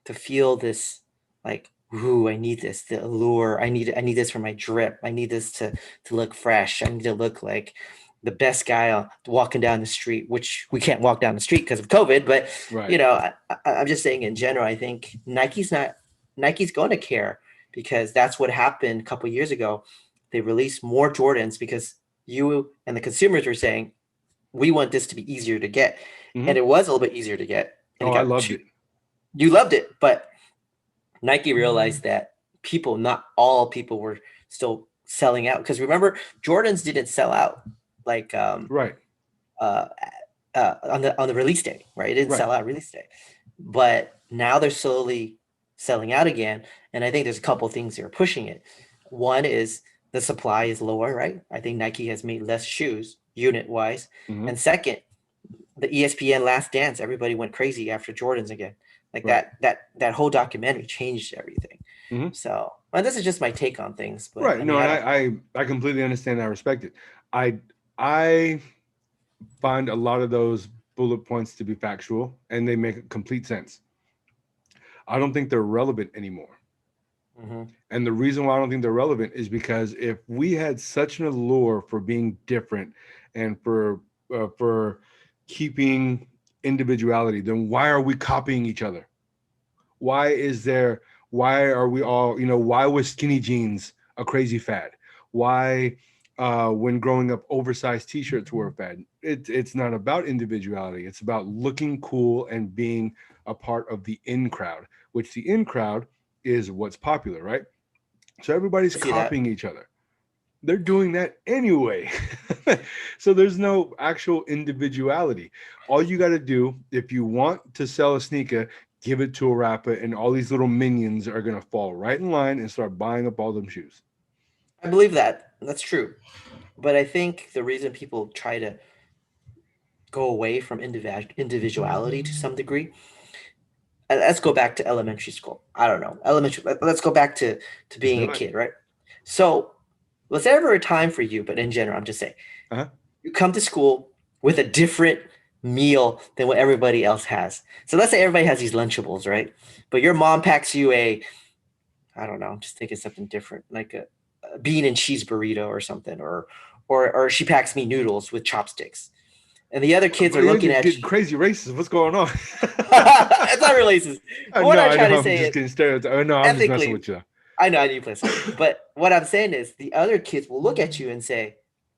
to feel this, like, ooh, I need this, the allure. I need this for my drip. I need this to look fresh. I need to look like the best guy walking down the street, which we can't walk down the street because of COVID. But Right. I'm just saying in general. I think Nike's going to care, because that's what happened a couple years ago. They released more Jordans because you and the consumers were saying, we want this to be easier to get, and Hmm. it was a little bit easier to get, and Oh, it I got loved two. it. You loved it, but Nike realized that people, not all people, were still selling out. Because remember, Jordans didn't sell out like Right. uh, on the release day, right? It didn't Right. sell out release day, but now they're slowly selling out again. And I think there's a couple of things that are pushing it. One is the supply is lower, right? I think Nike has made less shoes unit wise, Hmm. and second, the ESPN Last Dance, everybody went crazy after Jordans again. Like Right. that whole documentary changed everything. Hmm. So, and this is just my take on things, but Right. I mean, No, I and don't. I completely understand. I respect it. I I find a lot of those bullet points to be factual, and they make complete sense. I don't think they're relevant anymore. Mm-hmm. And the reason why I don't think they're relevant is because if we had such an allure for being different and for keeping individuality, then why are we copying each other? Why is there? Why are we all? Why was skinny jeans a crazy fad? Why, when growing up, oversized T-shirts were a fad? It's not about individuality. It's about looking cool and being a part of the in crowd, which the in crowd is what's popular, right? So everybody's I see that. copying each other. They're doing that anyway. So there's no actual individuality. All you got to do, if you want to sell a sneaker, give it to a rapper, and all these little minions are going to fall right in line and start buying up all them shoes. I believe that. That's true. But I think the reason people try to go away from individuality to some degree, let's go back to elementary school. I don't know. Elementary. Let's go back to Let's being do a it. kid, right? So, was there ever a time for you? But in general, I'm just saying, Uh-huh. you come to school with a different meal than what everybody else has. So let's say everybody has these Lunchables, right? But your mom packs you a, I don't know, I'm just thinking something different, like a bean and cheese burrito or something, or she packs me noodles with chopsticks, and the other kids are You're looking just at getting you. crazy racist. What's going on? It's not racist. But what No, I'm I know. trying to I'm say just is, getting stereotyped. Oh, no, I'm just messing ethically, with you. I know I need to play sorry, but what I'm saying is the other kids will look at you and say,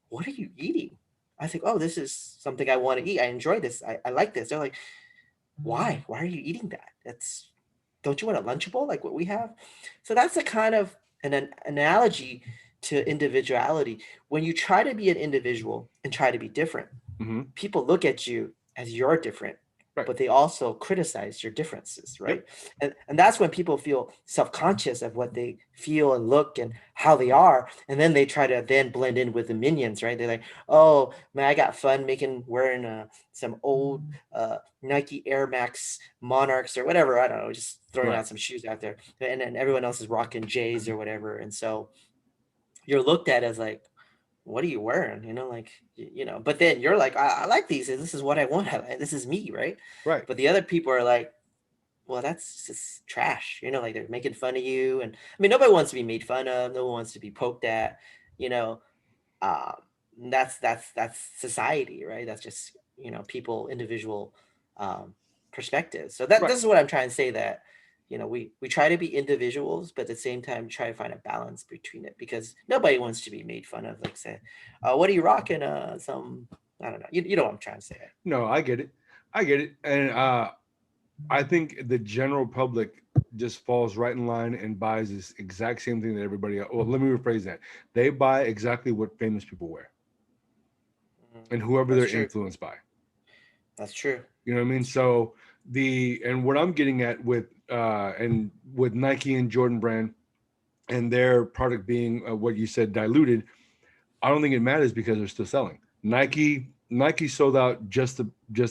"What are you eating?" I think, "Oh, this is something I want to eat. I enjoy this. I like this." They're like, "Why? Why are you eating that? That's, don't you want a Lunchable like what we have?" So that's a kind of an analogy to individuality. When you try to be an individual and try to be different, Hmm. people look at you as you're different, Right. but they also criticize your differences, right? Yep. And that's when people feel self-conscious of what they feel and look and how they are. And then they try to then blend in with the minions, right? They're like, oh man, I got fun wearing some old Nike Airmax Monarchs or whatever. I don't know, just throwing Right. out some shoes out there. And then everyone else is rocking J's or whatever. And so you're looked at as like, what are you wearing? Like, but then you're like, I like these, and this is what I want. This is me, right? Right. But the other people are like, well, that's just trash. Like they're making fun of you. And I mean, nobody wants to be made fun of. No one wants to be poked at, you know, um, that's society, right? That's just, people, individual perspectives. So Right. this is what I'm trying to say, that we try to be individuals, but at the same time try to find a balance between it, because nobody wants to be made fun of. Like, say, what are you rocking? Some, I don't know. You know what I'm trying to say. No, I get it. I get it. And I think the general public just falls right in line and buys this exact same thing that everybody else. Well, let me rephrase that. They buy exactly what famous people wear Mhm. and whoever That's they're true. influenced by. That's true. You know what I mean? That's true. So and what I'm getting at with and with Nike and Jordan brand and their product being what you said diluted, I don't think it matters because they're still selling. Nike sold out just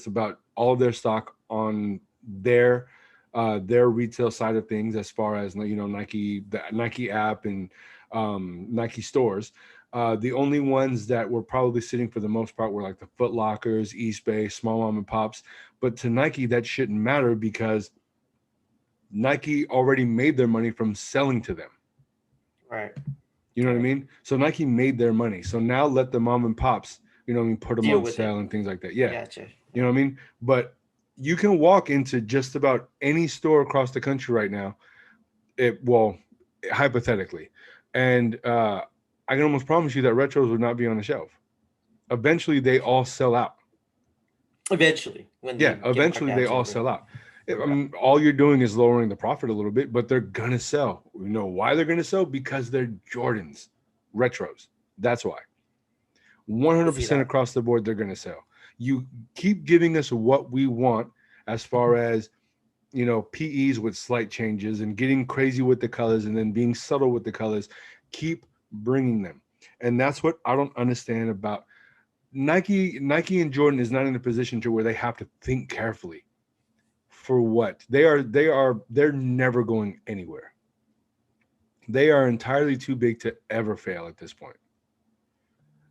about all of their stock on their retail side of things as far as Nike, the Nike app and Nike stores. The only ones that were probably sitting for the most part were like the Foot Lockers, East Bay, small mom and pops. But to Nike, that shouldn't matter because Nike already made their money from selling to them. Right. You know what I Right. mean? So Nike made their money. So now let the mom and pops, put them Deal on with it. sale and things like that. Yeah. Gotcha. You Yeah. know what I mean? But you can walk into just about any store across the country right now. Well, hypothetically. And I can almost promise you that retros would not be on the shelf. Eventually they all sell out. Eventually, when Yeah, they get eventually they markdowns and all everything. sell out. I Right. mean, all you're doing is lowering the profit a little bit, but they're gonna sell. You know why they're gonna sell? Because they're Jordans, retros. That's why. I see 100% that. across the board, they're gonna sell. You keep giving us what we want as far as PEs with slight changes and getting crazy with the colors and then being subtle with the colors. Keep bringing them, and that's what I don't understand about Nike. Nike and Jordan is not in a position to where they have to think carefully for what they're never going anywhere. They are entirely too big to ever fail at this point.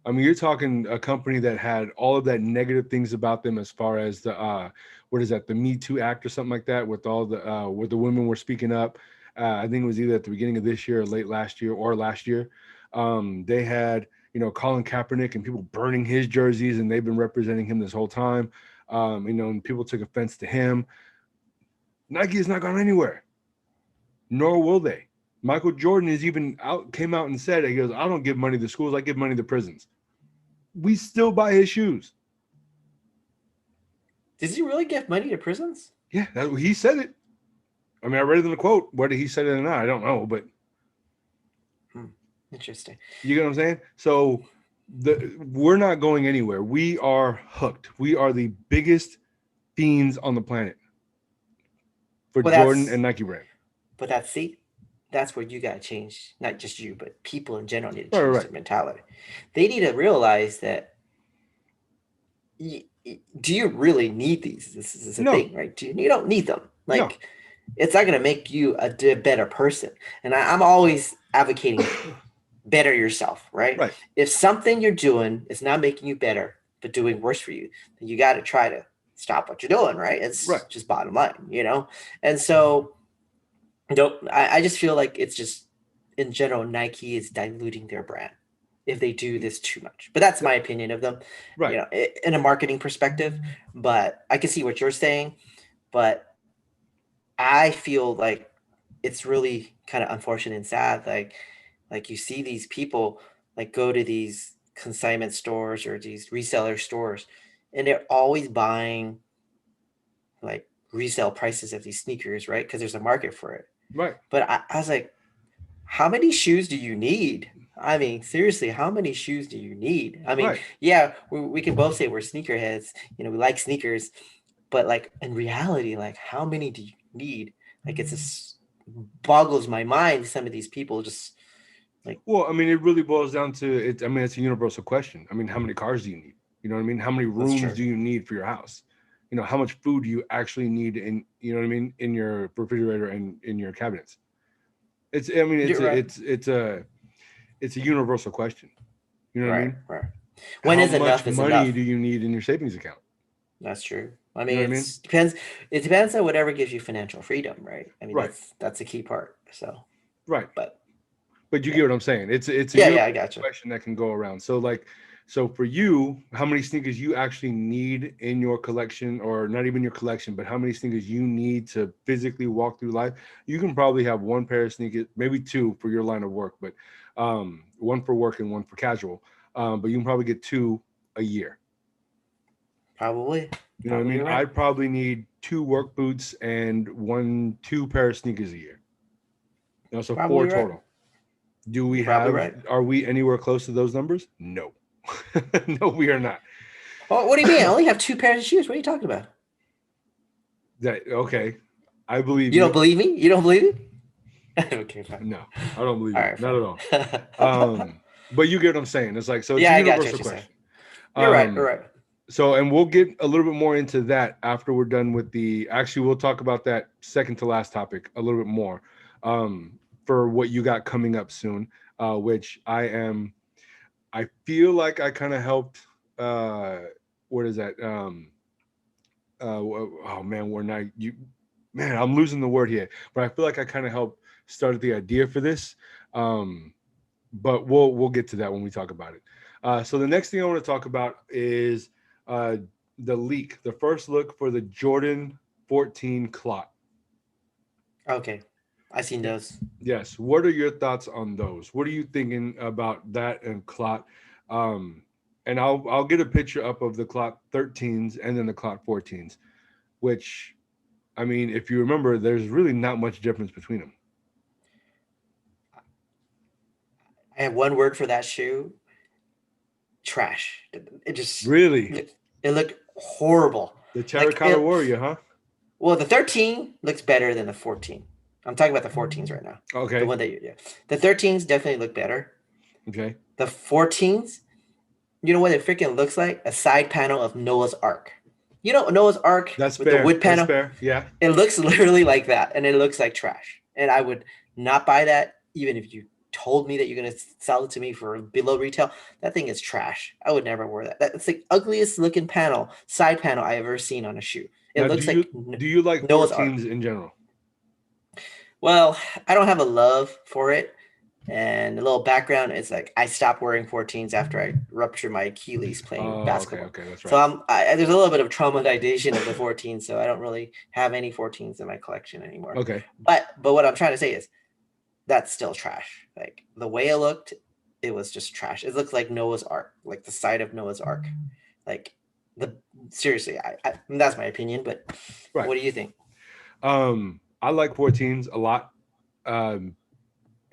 I mean, you're talking a company that had all of that negative things about them as far as the what is that, the Me Too Act or something like that, with all the where the women were speaking up. I think it was either at the beginning of this year or late last year or last year. They had Colin Kaepernick and people burning his jerseys, and they've been representing him this whole time. And people took offense to him. Nike has not gone anywhere, nor will they. Michael Jordan is even came out and said, he goes, I don't give money to schools, I give money to prisons. We still buy his shoes. Does he really give money to prisons? Yeah, he said it. I mean, I read it in the quote. Whether he said it or not, I don't know, but Hmm. Interesting. you get what I'm saying. So we're not going anywhere. We are hooked. We are the biggest fiends on the planet for Well, Jordan that's and Nike brand. but that's see, that's where you got to change. Not just you, but people in general need to Right, right, change right. their mentality. They need to realize that do you really need these? This is a No, thing, right? You don't need them. no. Like, it's not going to make you a better person. And I'm always advocating better yourself, right? Right, If something you're doing is not making you better, but doing worse for you, then you got to try to stop what you're doing, right? right, It's just bottom line. And so, don't I just feel like it's just in general, Nike is diluting their brand if they do this too much. But that's my opinion of them, right. in a marketing perspective. But I can see what you're saying. But I feel like it's really kind of unfortunate and sad. Like you see these people like go to these consignment stores or these reseller stores, and they're always buying like resale prices of these sneakers, right? Because there's a market for it. Right, But I was like, how many shoes do you need? I mean, seriously, how many shoes do you need? I mean, right. yeah, we can both say we're sneakerheads, we like sneakers, but like in reality, like how many do you need? Like it's just boggles my mind. Some of these people just like, Well, I mean, it really boils down to it. I mean, it's a universal question. I mean, how many cars do you need? You know what I mean? How many that's rooms true. do you need for your house? How much food do you actually need in, you know what I mean, in your refrigerator and in your cabinets? I mean, You're right. it's a universal question. You know what I Right, mean? right. When How is much enough is money enough. do you need in your savings account? That's true. I You mean, know what I mean? it's depends. It depends on whatever gives you financial freedom, right? I mean, Right, that's a key part. So, right. but But you yeah, get what I'm saying. It's a yeah, universal yeah. I got you. question that can go around. So for you, how many sneakers you actually need in your collection, or not even your collection, but how many sneakers you need to physically walk through life? You can probably have one pair of sneakers, maybe two for your line of work, but one for work and one for casual. But you can probably get two a year. Probably, You know what I probably mean? you're right. I'd probably need two work boots and two pair of sneakers a year. So four Probably right. total. Do we You're probably have? right. Are we anywhere close to those numbers? No, no, we are not. Oh, what do you mean? I only have two pairs of shoes. What are you talking about? That okay? I believe You don't you. believe me? You don't believe me? Okay, fine. No, I don't believe All you. right, Not at fine. all. But you get what I'm saying. It's like so. It's a Yeah, I got you. universal What you're saying. question. You're right. You're Um, right. so, and we'll get a little bit more into that after we're done with the. Actually, we'll talk about that second to last topic a little bit more. For what you got coming up soon, which I am. I feel like I kind of helped. What is that? Oh man, we're not you. Man, I'm losing the word here, but I feel like I kind of helped start the idea for this. Um, but we'll get to that when we talk about it. So the next thing I want to talk about is uh, the leak, the first look for the Jordan 14 clot. Okay, I seen those. Yes. What are your thoughts on those? What are you thinking about that and clot? Um, and I'll get a picture up of the clot 13s and then the clot 14s, which I mean, if you remember, there's really not much difference between them. I have one word for that shoe: trash. It just Really, it looked horrible. the Like Terracotta Warrior, huh? well, the 13 looks better than the 14. I'm talking about the 14s right now. The Okay. one that you yeah. The 13s definitely look better. Okay. The 14s, you know what it freaking looks like? A side panel of Noah's Ark. You know Noah's Ark That's with the fair. wood That's panel? fair. Yeah. It looks literally like that, and it looks like trash. And I would not buy that, even if you told me that you're gonna sell it to me for below retail. That thing is trash. I would never wear that. That's the ugliest looking side panel I ever seen on a shoe. It Now, looks like do you like Noah's Ark. 14s in general? Well, I don't have a love for it. And a little background is like I stopped wearing 14s after I ruptured my Achilles playing Oh, okay, basketball. okay, that's So right. there's a little bit of traumatization of the 14s, so I don't really have any 14s in my collection anymore. Okay. But what I'm trying to say is that's still trash. Like the way it looked, it was just trash. It looked like Noah's Ark, like the side of Noah's Ark. Like the seriously, that's my opinion. But Right. what do you think? I like 14s a lot. Um,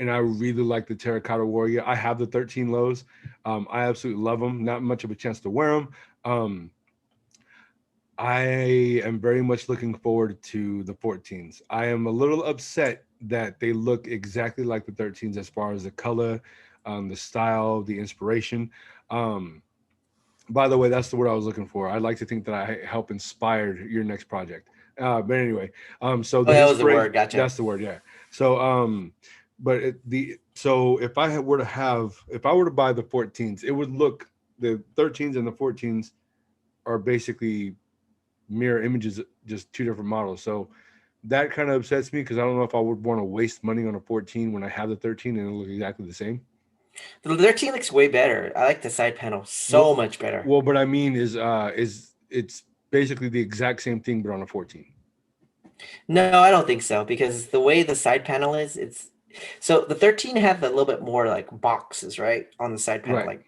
and I really like the Terracotta Warrior. I have the 13 lows. I absolutely love them. Not much of a chance to wear them. Um, I am very much looking forward to the 14s. I am a little upset that they look exactly like the 13s as far as the color, the style, the inspiration. Um, by the way, that's the word I was looking for. I'd like to think that I help inspire your next project. But anyway, so Oh, the that was the inspiration, word. Gotcha. that's the word, yeah. So, but so if I were to buy the 14s, it would look, the 13s and the 14s are basically mirror images, just two different models. So that kind of upsets me because I don't know if I would want to waste money on a 14 when I have the 13 and it look exactly the same. The 13 looks way better. I like the side panel Well, so much better. well, but I mean is it's basically the exact same thing but on a 14. No, I don't think so because the way the side panel is, it's so the 13 have a little bit more like boxes, right, on the side panel. Right. Like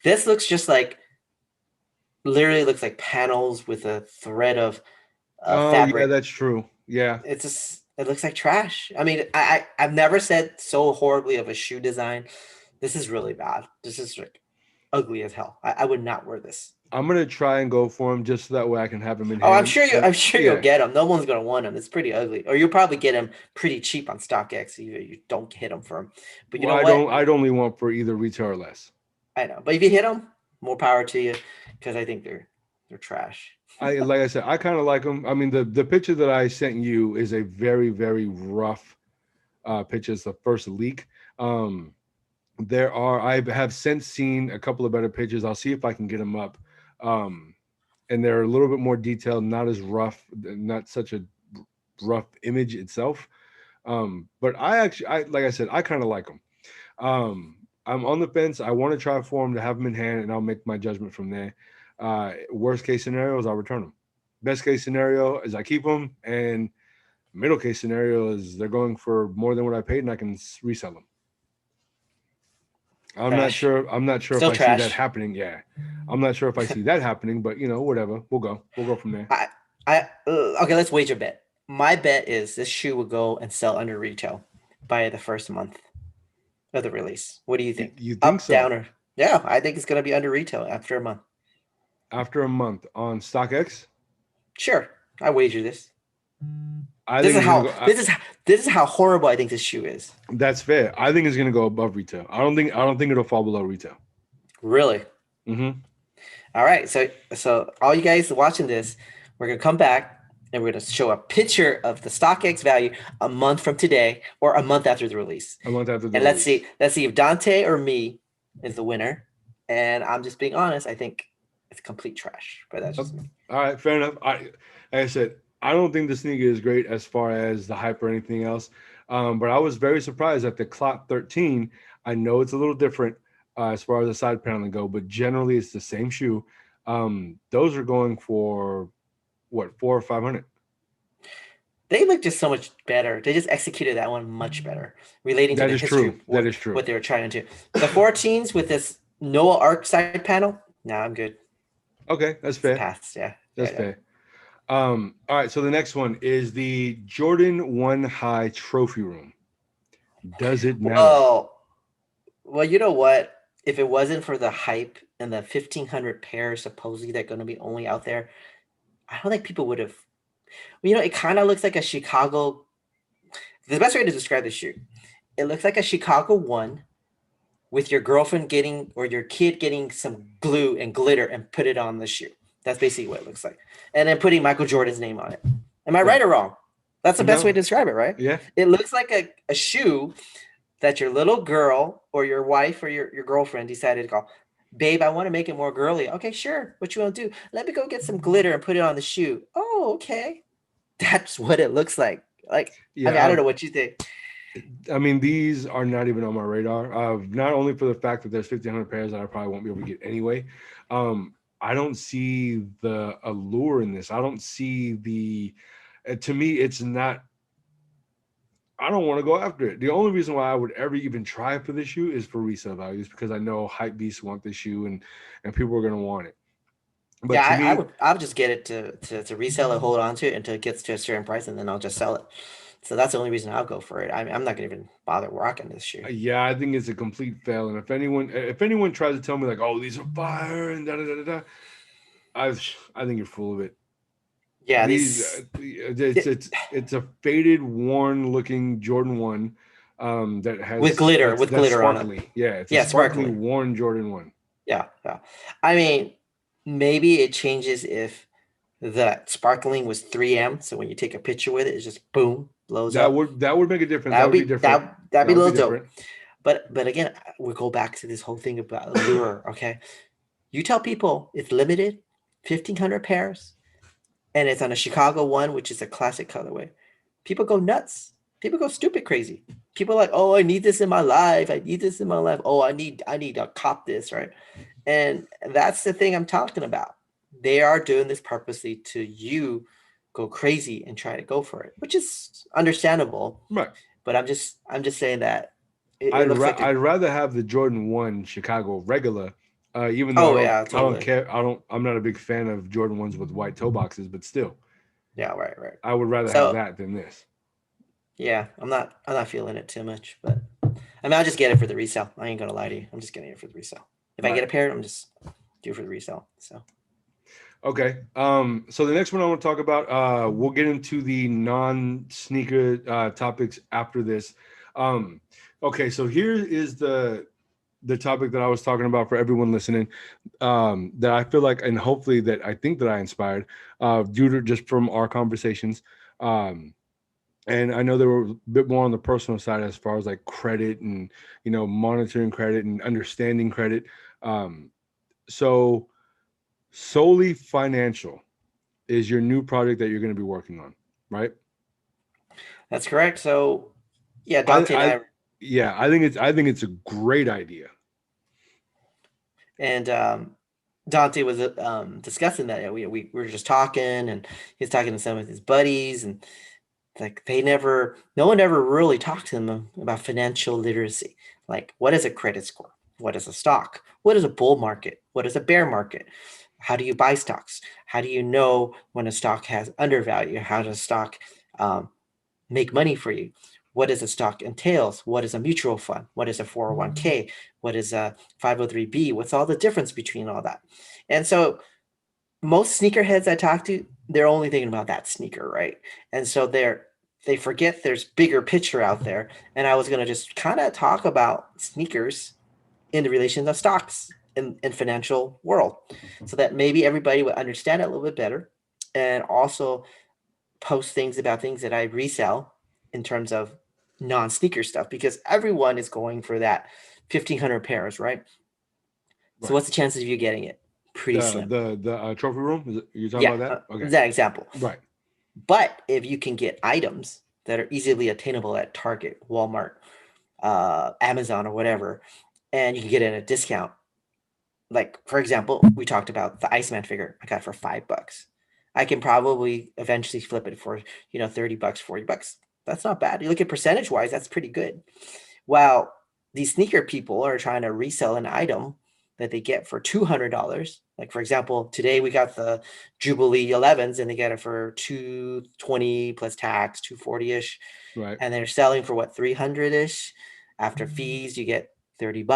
this looks just like literally looks like panels with a thread of Oh yeah, fabric. that's true. Yeah. It's just it looks like trash. I mean, I've never said so horribly of a shoe design. This is really bad. This is like ugly as hell. I would not wear this. I'm gonna try and go for him just so that way I can have him in Oh, I'm hand. sure you. And I'm sure you'll yeah, get them. No one's gonna want them. It's pretty ugly, or you'll probably get them pretty cheap on StockX. If you don't hit them for them, but you well, know what? I'd only want for either retail or less. I know. But if you hit them, more power to you, because I think they're trash. I like I said, I kind of like them. I mean, the picture that I sent you is a very very rough picture. It's the first leak. Um, I have since seen a couple of better pictures. I'll see if I can get them up. Um, and they're a little bit more detailed, not as rough, not such a rough image itself. But I like I said, I kind of like them. I'm on the fence. I want to try for them to have them in hand, and I'll make my judgment from there. Worst case scenario is I'll return them. Best case scenario is I keep them, and middle case scenario is they're going for more than what I paid, and I can resell them. I'm not Trash. sure. I'm not sure if Still I see that trash. happening. Yeah, I'm not sure if I see that happening, but whatever. We'll go. We'll go from there. Okay, let's wager a bet. My bet is this shoe will go and sell under retail by the first month of the release. What do you think? You think Up, so? down, or yeah? I think it's gonna be under retail after a month. After a month on StockX, Sure, I wager this. I This think is it's gonna how go. this is how horrible I think this shoe is. That's fair. I think it's gonna go above retail. I don't think it'll fall below retail. Really. Mm-hmm. All right. So all you guys watching this, we're gonna come back and we're gonna show a picture of the StockX value a month from today or a month after the release. A month after the And let's release. see if Dante or me is the winner. And I'm just being honest, I think it's complete trash. But that's just me. All right, fair enough. Like I said, I don't think the sneaker is great as far as the hype or anything else. But I was very surprised at the Clot 13. I know it's a little different as far as the side paneling go, but generally it's the same shoe. Those are going for what, 400 or 500? They look just so much better. They just executed that one much better, relating to That the is history true. of That is true. what they were trying to do. The 14s with this Noah Arc side panel, nah, I'm good. Okay, that's It's fair. past, yeah. That's Yeah. fair. All right, so the next one is the Jordan 1 High Trophy Room. Does it matter? Well, you know what? If it wasn't for the hype and the 1,500 pairs supposedly that are going to be only out there, I don't think people would have. Well, it kind of looks like a Chicago. The best way to describe the shoe, it looks like a Chicago one with your girlfriend getting or your kid getting some glue and glitter and put it on the shoe. That's basically what it looks like. And then putting Michael Jordan's name on it. Am I right or wrong? That's the best way to describe it, right? Yeah. It looks like a shoe that your little girl or your wife or your girlfriend decided to go, babe, I want to make it more girly. Okay, sure. What you want to do? Let me go get some glitter and put it on the shoe. Oh, okay. That's what it looks like. Like, Yeah, I don't know what you think. I mean, these are not even on my radar. Not only for the fact that there's 1,500 pairs that I probably won't be able to get anyway. I don't see the allure in this. I don't see the. To me, it's not. I don't want to go after it. The only reason why I would ever even try for this shoe is for resale values because I know hype beasts want this shoe and people are gonna want it. But Yeah, to me, I would just get it to resell it, hold on to it until it gets to a certain price, and then I'll just sell it. So that's the only reason I'll go for it. I'm not gonna even bother rocking this shoe. yeah, I think it's a complete fail. And if anyone tries to tell me like, oh, these are fire and da da da da, da I think you're full of it. Yeah, These these it's a faded, worn looking Jordan 1 that has with glitter that's on it. sparkly. Yeah, it's Yeah, a sparkly, sparkly. worn Jordan 1. Yeah. I mean, maybe it changes if the sparkling was 3M. So when you take a picture with it, it's just boom, blows That up. would make a difference. That would be different. That'd be a would little be dope. But again, we go back to this whole thing about allure. Okay, you tell people it's limited, 1,500 pairs, and it's on a Chicago one, which is a classic colorway. People go nuts. People go stupid crazy. People are like, oh, I need this in my life. I need this in my life. Oh, I need to cop this, right? And that's the thing I'm talking about. They are doing this purposely to you go crazy and try to go for it, which is understandable. Right. But I'm just saying that it looks like I'd rather have the Jordan 1 Chicago regular, even oh though yeah, I totally. don't care. I'm not a big fan of Jordan 1s with white toe boxes, but still, Yeah, right. I would rather have So that than this. yeah, I'm not feeling it too much, but I mean I'll just get it for the resale. I ain't gonna lie to you. I'm just getting it for the resale. If I get a pair, I'm just do it for the resale. So okay. So the next one I want to talk about, we'll get into the non-sneaker topics after this. Okay, so here is the topic that I was talking about for everyone listening, that I feel like, and hopefully that I think that I inspired, due to just from our conversations. And I know they were a bit more on the personal side as far as like credit and, monitoring credit and understanding credit. So solely financial is your new project that you're going to be working on, right? that's correct. So yeah, Dante and I yeah, I think it's a great idea. and Dante was discussing that. We were just talking, and he was talking to some of his buddies, and like no one ever really talked to them about financial literacy. Like, what is a credit score? What is a stock? What is a bull market? What is a bear market? How do you buy stocks? How do you know when a stock has undervalue? How does stock um, make money for you? What does a stock entails? What is a mutual fund? What is a 401k? What is a 503b? What's all the difference between all that? And so most sneakerheads I talk to, they're only thinking about that sneaker, right? And so they forget there's bigger picture out there. And I was gonna just kind of talk about sneakers in the relation of stocks in financial world, so that maybe everybody would understand it a little bit better, and also post things about things that I resell in terms of non-sneaker stuff, because everyone is going for that 1,500 pairs, right? So Right. what's the chances of you getting it? Pretty The slim. trophy room. You're talking Yeah, about that? Okay. that example. Right. But if you can get items that are easily attainable at Target, Walmart, Amazon, or whatever, and you can get it at a discount. Like, for example, we talked about the Iceman figure I got for $5. I can probably eventually flip it for, $30, $40. That's not bad. You look at percentage wise, that's pretty good. While these sneaker people are trying to resell an item that they get for $200. Like, for example, today we got the Jubilee 11s and they get it for 220 plus tax, 240-ish. Right. And they're selling for what, 300-ish? After fees, you get $30.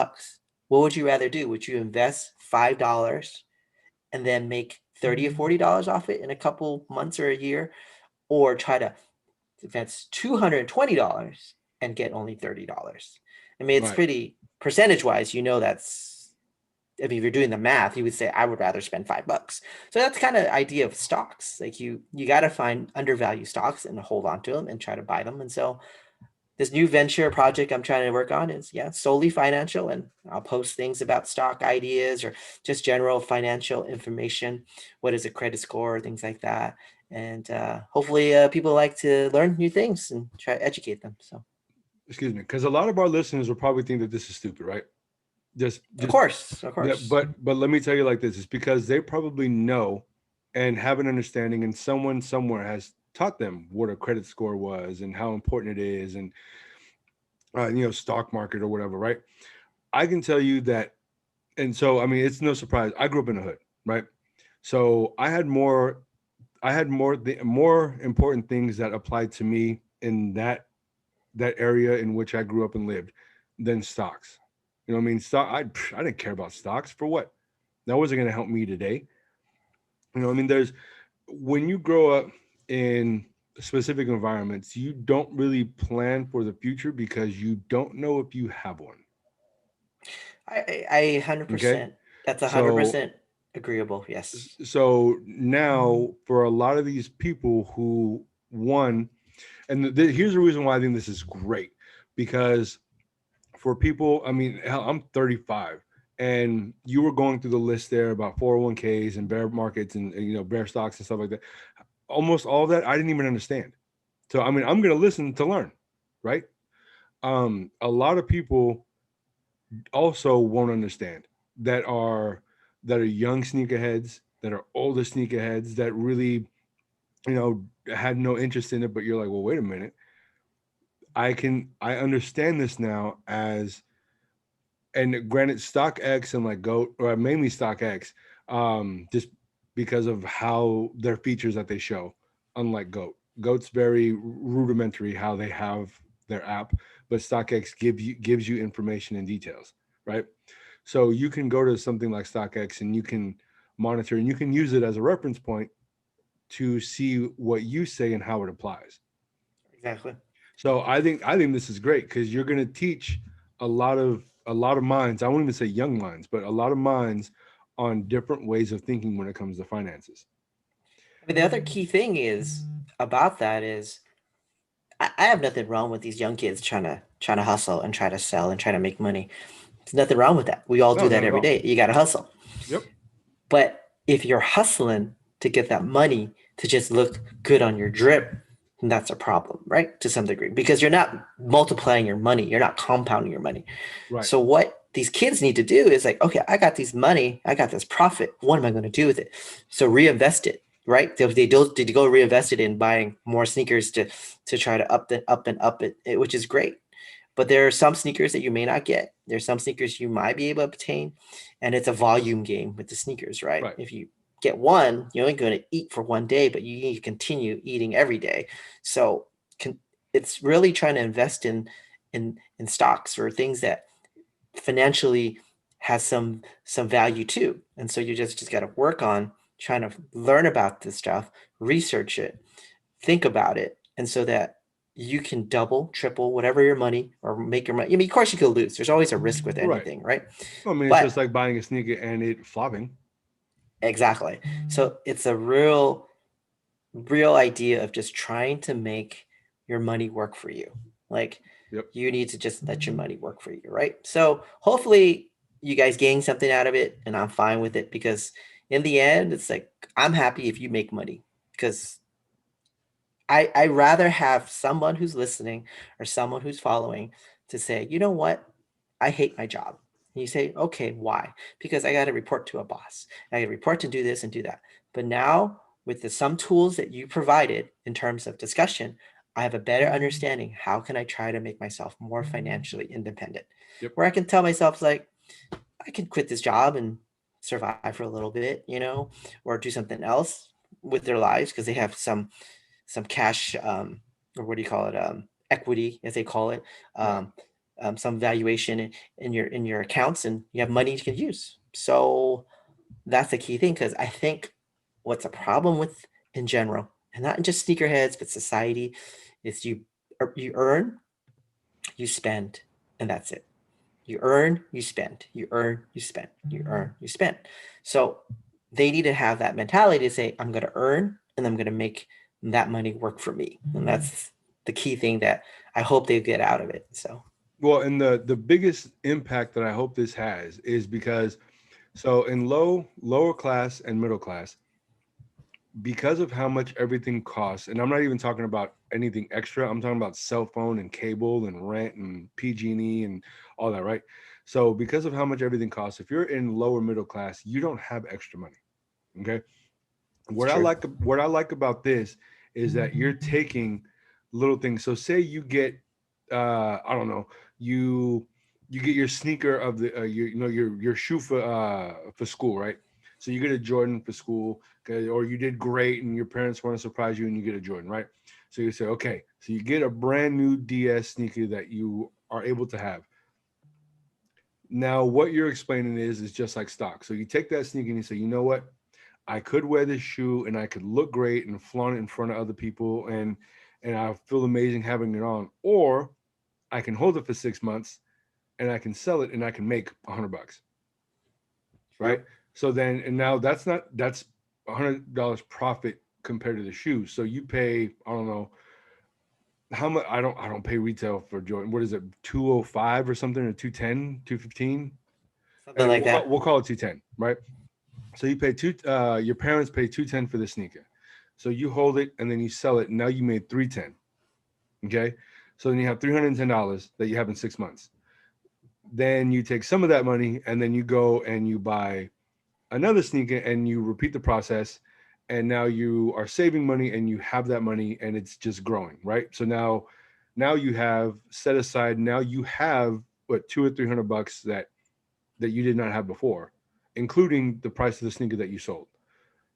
What would you rather do? Would you invest $5 and then make 30 or $40 off it in a couple months or a year, or try to invest $220 and get only $30? I mean, it's Right. pretty percentage wise, that's, I mean, if you're doing the math, you would say I would rather spend $5. So that's kind of the idea of stocks. Like, you got to find undervalued stocks and hold on to them and try to buy them. And so this new venture project I'm trying to work on is, solely financial, and I'll post things about stock ideas or just general financial information. What is a credit score, things like that. And hopefully people like to learn new things and try to educate them. So Excuse me, because a lot of our listeners will probably think that this is stupid, right? of Just course, of Yeah, course. but let me tell you like this: it's because they probably know and have an understanding, and someone somewhere has taught them what a credit score was and how important it is, and stock market or whatever, right? I can tell you that, and so I mean, it's no surprise. I grew up in the hood, right? So more important things that applied to me in that area in which I grew up and lived than stocks. You know what I mean? I didn't care about stocks for what. That wasn't going to help me today. You know what I mean? There's when you grow up in specific environments, you don't really plan for the future because you don't know if you have one. I Okay. 100%. That's So 100% agreeable. Yes. so now for a lot of these people who won, and here's the reason why I think this is great, because for people, I mean, hell, I'm 35, and you were going through the list there about 401ks and bear markets and bear stocks and stuff like that. Almost all of that I didn't even understand. So I mean, I'm going to listen to learn, right? A lot of people also won't understand that are young sneakerheads, that are older sneakerheads that really had no interest in it, but you're like, well, wait a minute, I understand this now as, and granted, StockX and like Goat, or mainly StockX, just because of how their features that they show, unlike Goat's very rudimentary how they have their app, but StockX gives you information and details, right? So you can go to something like StockX and you can monitor and you can use it as a reference point to see what you say and how it applies. Exactly. So I think this is great because you're going to teach a lot of minds. I won't even say young minds, but a lot of minds on different ways of thinking when it comes to finances. I mean, the other key thing is about that is I have nothing wrong with these young kids trying to hustle and try to sell and try to make money. There's nothing wrong with that. We all do No, that not at every all. day. You got to hustle. Yep. But if you're hustling to get that money to just look good on your drip, then that's a problem, right? To some degree, because you're not multiplying your money, you're not compounding your money. Right. So what these kids need to do is like, okay, I got this money, I got this profit. What am I going to do with it? So reinvest it, right? They did go reinvest it in buying more sneakers to try to up and up it, which is great. But there are some sneakers that you may not get. There's some sneakers you might be able to obtain, and it's a volume game with the sneakers, right? Right. If you get one, you're only going to eat for one day, but you need to continue eating every day. So it's really trying to invest in stocks or things that financially has some value too. And so you just got to work on trying to learn about this stuff, research it, think about it, and so that you can double, triple, whatever your money or make your money. I mean, of course you could lose. There's always a risk with Right. anything, right? I mean, it's But just like buying a sneaker and it flopping. exactly. So it's a real idea of just trying to make your money work for you. Like Yep. you need to just let your money work for you, right? So hopefully you guys gain something out of it, and I'm fine with it because in the end, it's like I'm happy if you make money because I rather have someone who's listening or someone who's following to say, you know what, I hate my job. And you say, okay, why? Because I got to report to a boss. I got to report to do this and do that. But now with the some tools that you provided in terms of discussion, I have a better understanding. How can I try to make myself more financially independent? Yep. Where I can tell myself like, I can quit this job and survive for a little bit, or do something else with their lives because they have some cash, or what do you call it, equity as they call it, Right. um, some valuation in your accounts, and you have money you can use. So that's the key thing, because I think what's a problem with in general, and not just sneakerheads but society, is you earn, you spend, and that's it. You earn, you spend, you earn, you spend, you earn, you spend. So they need to have that mentality to say, I'm going to earn and I'm going to make that money work for me. And that's the key thing that I hope they get out of it. So, Well, and the biggest impact that I hope this has is because so in lower class and middle class, because of how much everything costs, and I'm not even talking about anything extra. I'm talking about cell phone and cable and rent and PG&E and all that, right? So because of how much everything costs, if you're in lower middle class, you don't have extra money. Okay. it's What I true. like what I like about this is that you're taking little things. So say you get I don't know, you you get your sneaker of the your shoe for school, right? So you get a Jordan for school, okay, or you did great and your parents want to surprise you and you get a Jordan, right? So you say, okay, so you get a brand new DS sneaker that you are able to have. Now what you're explaining is just like stock. So you take that sneaker and you say, you know what? I could wear this shoe and I could look great and flaunt it in front of other people and I feel amazing having it on. Or I can hold it for 6 months and I can sell it and I can make $100, True. right? So then and now that's $100 profit compared to the shoe. So you pay, I don't know how much. I don't pay retail for Jordan. What is it, 205 or something, or 210, 215? Something like that. We'll call it 210, right? So you pay your parents pay 210 for the sneaker. So you hold it and then you sell it. And now you made 310. Okay. So then you have $310 that you have in 6 months. Then you take some of that money and then you go and you buy another sneaker and you repeat the process. And now you are saving money and you have that money and it's just growing, right? So now you have set aside, now you have what, 200 or 300 bucks that you did not have before, including the price of the sneaker that you sold.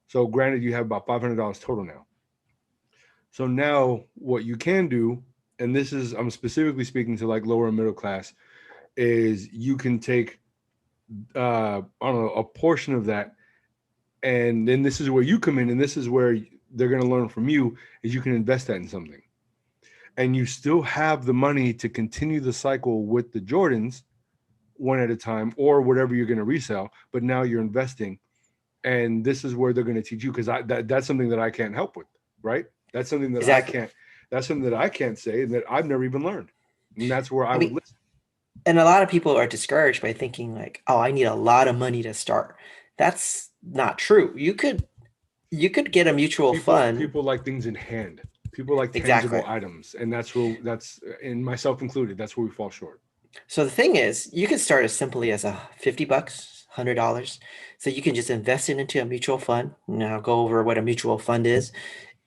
So granted, you have about $500 total now. So now what you can do, and this is I'm specifically speaking to like lower and middle class, is you can take I don't know, a portion of that, and then this is where you come in, and this is where they're going to learn from you, is you can invest that in something, and you still have the money to continue the cycle with the Jordans one at a time or whatever you're going to resell, but now you're investing, and this is where they're going to teach you because that's something that I can't help with, right? That's something that I Exactly. can't. That's something that I can't say and that I've never even learned, and that's where I I would mean, listen. and a lot of people are discouraged by thinking like, oh, I need a lot of money to start. That's not true. You could get a mutual fund. People like things in hand. People like Exactly. tangible items, and that's and myself included. That's where we fall short. So the thing is, you can start as simply as a $50, $100. So you can just invest it into a mutual fund. Now go over what a mutual fund is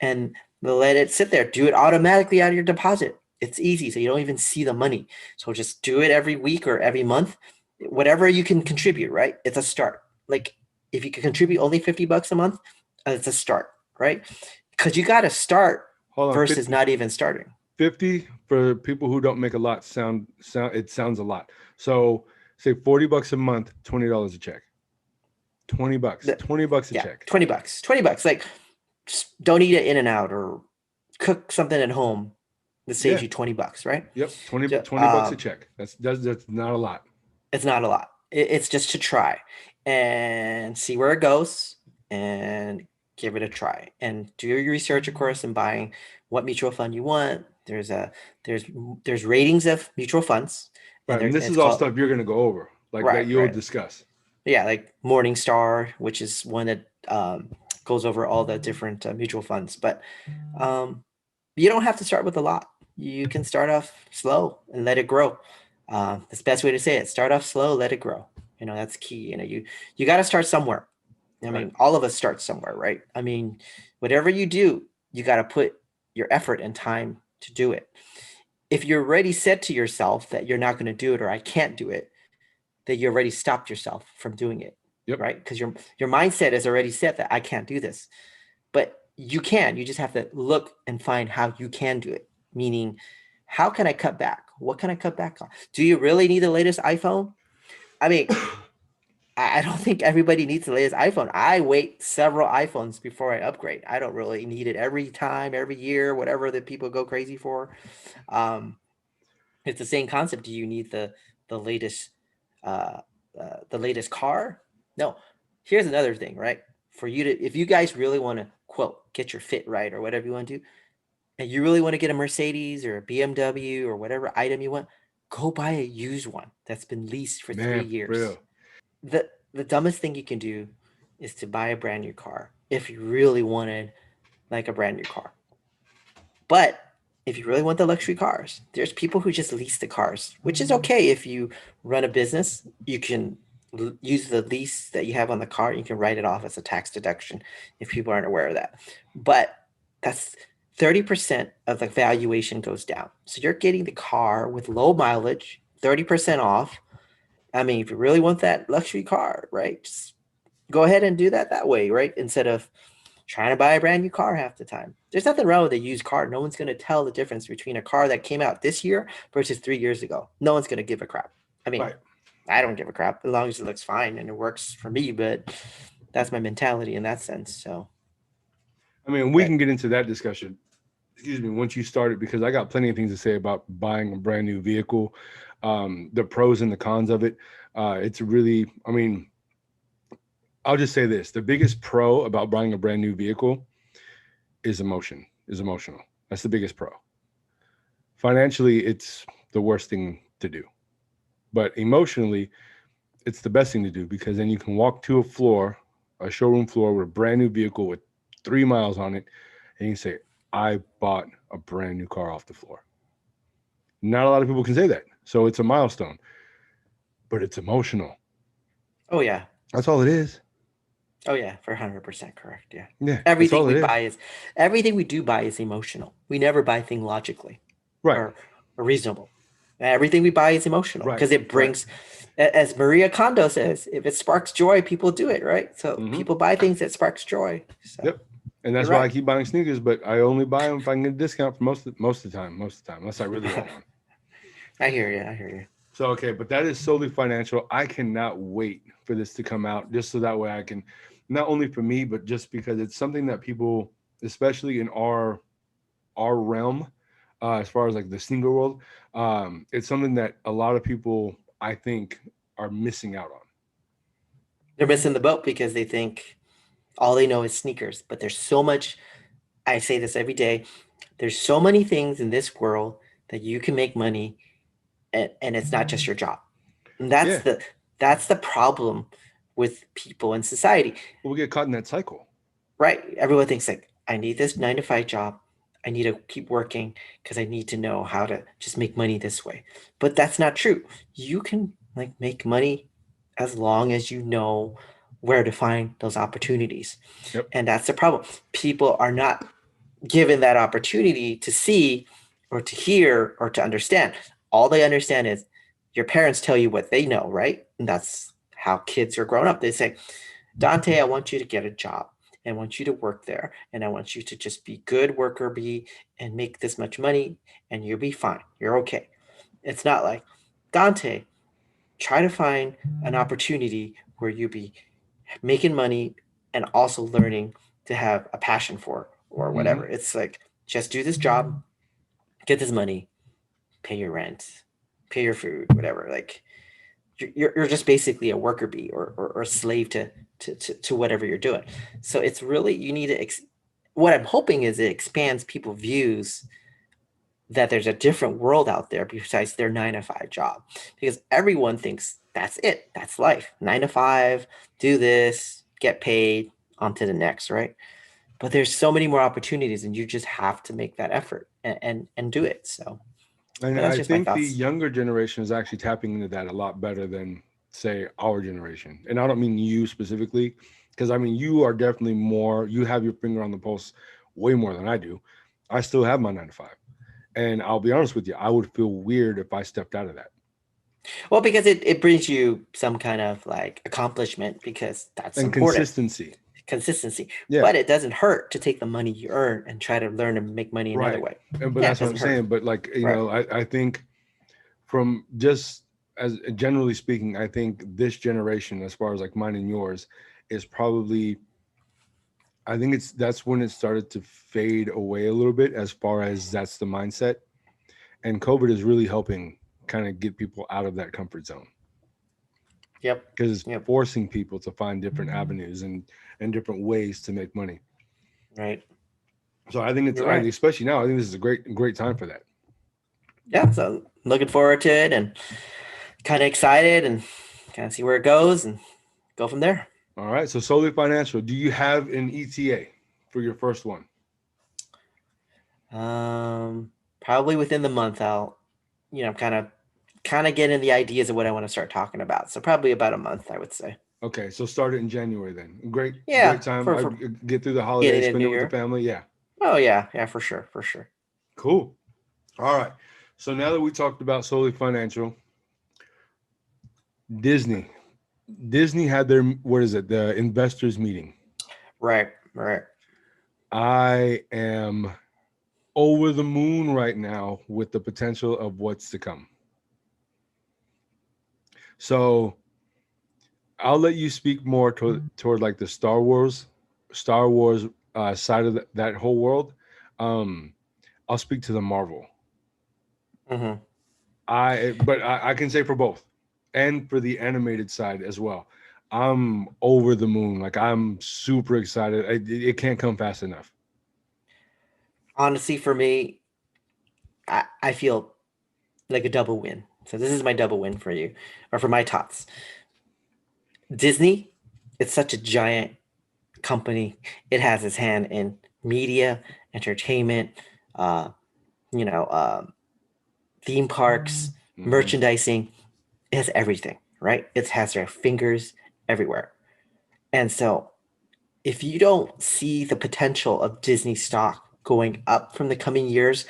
and let it sit there. Do it automatically out of your deposit. It's easy, so you don't even see the money. So just do it every week or every month, whatever you can contribute, right? It's a start. Like if you can contribute only $50 a month, it's a start, right? Because you got to start Hold on, versus not even starting. 50 for people who don't make a lot it sounds a lot. So say $40 a month, $20 a check. $20. $20 a Yeah, check. $20. $20. Like just don't eat it in and out or cook something at home that saves you $20, right? Yep. 20, So, $20 a check. That's not a lot. it's not a lot. It's just to try and see where it goes and give it a try and do your research, of course, and buying what mutual fund you want. There's ratings of mutual funds, and Right. And this it's is all called stuff you're gonna go over, like that right, you'll right. discuss. Yeah, like Morningstar, which is one that goes over all the different mutual funds. But you don't have to start with a lot. You can start off slow and let it grow. That's the best way to say it. Start off slow, let it grow. That's key. You got to start somewhere. I mean, all of us start somewhere, right? I mean, whatever you do, you got to put your effort and time to do it. If you're already said to yourself that you're not going to do it or I can't do it, that you already stopped yourself from doing it, Yep. right? Because your mindset is already set that I can't do this, but you can. You just have to look and find how you can do it. Meaning, how can I cut back? What can I cut back on? Do you really need the latest iPhone? I mean, I don't think everybody needs the latest iPhone. I wait several iPhones before I upgrade. I don't really need it every time, every year, whatever that people go crazy for. Um, it's the same concept. Do you need the latest uh, the latest car? No. Here's another thing, right? For you to, if you guys really want to quote get your fit right or whatever you want to do, and you really want to get a Mercedes or a BMW or whatever item you want, go buy a used one that's been leased for 3 years. Real. The dumbest thing you can do is to buy a brand new car if you really wanted like a brand new car. But if you really want the luxury cars, there's people who just lease the cars, which is okay if you run a business. You can use the lease that you have on the car. You can write it off as a tax deduction if people aren't aware of that. But that's 30% of the valuation goes down. So you're getting the car with low mileage, 30% off. I mean, if you really want that luxury car, right, just go ahead and do that way, right? Instead of trying to buy a brand new car half the time. There's nothing wrong with a used car. No one's going to tell the difference between a car that came out this year versus 3 years ago. No one's going to give a crap. I mean, I don't give a crap as long as it looks fine and it works for me, but that's my mentality in that sense. So, I mean, we can get into that discussion. Excuse me, once you started, because I got plenty of things to say about buying a brand new vehicle, the pros and the cons of it. It's really, I mean, I'll just say this: the biggest pro about buying a brand new vehicle is emotional. That's the biggest pro. Financially, it's the worst thing to do, but emotionally, it's the best thing to do because then you can walk to a showroom floor with a brand new vehicle with 3 miles on it, and you can say, I bought a brand new car off the floor. Not a lot of people can say that. So it's a milestone, but it's emotional. oh yeah. That's all it is. Oh yeah, for 100% correct. Yeah. Yeah. Everything we do buy is emotional. We never buy things logically or reasonable. Everything we buy is emotional because it brings, as Maria Kondo says, if it sparks joy, people do it, right? So people buy things that sparks joy. So. Yep. And that's why I keep buying sneakers, but I only buy them if I can get a discount for most of the time, unless I really want one. I hear you. So, okay, but that is solely financial. I cannot wait for this to come out just so that way I can, not only for me, but just because it's something that people, especially in our realm, as far as like the sneaker world, it's something that a lot of people, I think, are missing out on. They're missing the boat because they think all they know is sneakers. But there's so much, I say this every day, there's so many things in this world that you can make money and it's not just your job. And that's the problem with people in society. Well, we get caught in that cycle. Right. Everyone thinks like, I need this 9 to 5 job. I need to keep working because I need to know how to just make money this way. But that's not true. You can like make money as long as you know where to find those opportunities. Yep. And that's the problem. People are not given that opportunity to see or to hear or to understand. All they understand is your parents tell you what they know, right? And that's how kids are growing up. They say, Dante, I want you to get a job. I want you to work there. And I want you to just be good worker bee and make this much money and you'll be fine. You're okay. It's not like, Dante, try to find an opportunity where you be making money and also learning to have a passion for or Mm-hmm. whatever. It's like, just do this job, get this money, pay your rent, pay your food, whatever. Like you're just basically a worker bee or a slave to whatever you're doing. So it's really, you need to, what I'm hoping is it expands people's views that there's a different world out there besides their 9 to 5 job, because everyone thinks that's it. That's life. 9 to 5, do this, get paid, on to the next, right? But there's so many more opportunities and you just have to make that effort and do it. So And that's I just my think the thoughts. younger generation is actually tapping into that a lot better than, say, our generation. And I don't mean you specifically, because I mean, you are definitely more, you have your finger on the pulse way more than I do. I still have my 9 to 5. And I'll be honest with you, I would feel weird if I stepped out of that. Well, because it brings you some kind of like accomplishment because that's And important. consistency. Consistency. Yeah. But it doesn't hurt to take the money you earn and try to learn and make money another Right. way. And but Yeah, it that's what I'm doesn't hurt. saying. But like, Right. I think from just as generally speaking, I think this generation, as far as like mine and yours, is probably, I think that's when it started to fade away a little bit as far as that's the mindset. And COVID is really helping kind of get people out of that comfort zone Yep. because it's Yep. forcing people to find different avenues and different ways to make money. Right. So I think You're right. especially now, I think this is a great time for that. Yeah. So looking forward to it and kind of excited and kind of see where it goes and go from there. All right. So solely financial. Do you have an ETA for your first one? Probably within the month, I'll, kind of getting the ideas of what I want to start talking about. So probably about a month, I would say. Okay, so start it in January then. Yeah, Great time. for I for get through the getting holidays, a spend new it with the year. family. Yeah, Oh yeah, for sure, for sure. cool. All right. So now that we talked about solely financial, Disney. Disney had their, what is it? The investors meeting. Right, right. I am over the moon right now with the potential of what's to come. So I'll let you speak more toward like the Star Wars side of that whole world. Um, I'll speak to the Marvel. Mm-hmm. I can say for both, and for the animated side as well. I'm over the moon. Like I'm super excited. It can't come fast enough. Honestly, for me, I feel like a double win. So this is my double win for you, or for my tots. Disney, it's such a giant company. It has its hand in media, entertainment, uh, you know, um, theme parks, Hmm. merchandising. It has everything, right? It has their fingers everywhere. And so if you don't see the potential of Disney stock going up from the coming years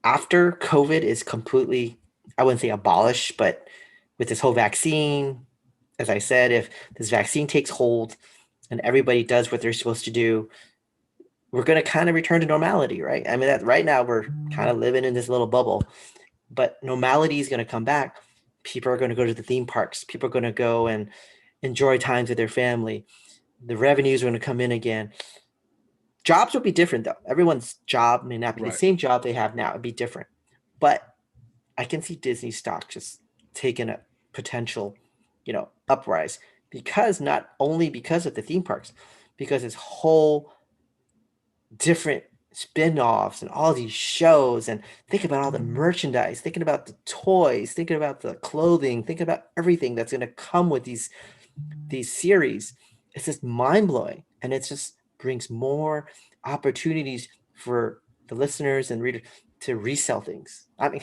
after COVID is completely, I wouldn't say abolished, but with this whole vaccine, as I said, if this vaccine takes hold and everybody does what they're supposed to do, we're going to kind of return to normality, right? I mean, that right now we're kind of living in this little bubble, but normality is going to come back. People are going to go to the theme parks. People are going to go and enjoy times with their family. The revenues are going to come in again. Jobs will be different though. Everyone's job may not be the Right. same job they have now. It'd be different. But I can see Disney stock just taking a potential, uprise because not only because of the theme parks, because this whole different spin-offs and all these shows and think about all the merchandise, thinking about the toys, thinking about the clothing, thinking about everything that's going to come with these series. It's just mind-blowing and it just brings more opportunities for the listeners and readers to resell things. I mean,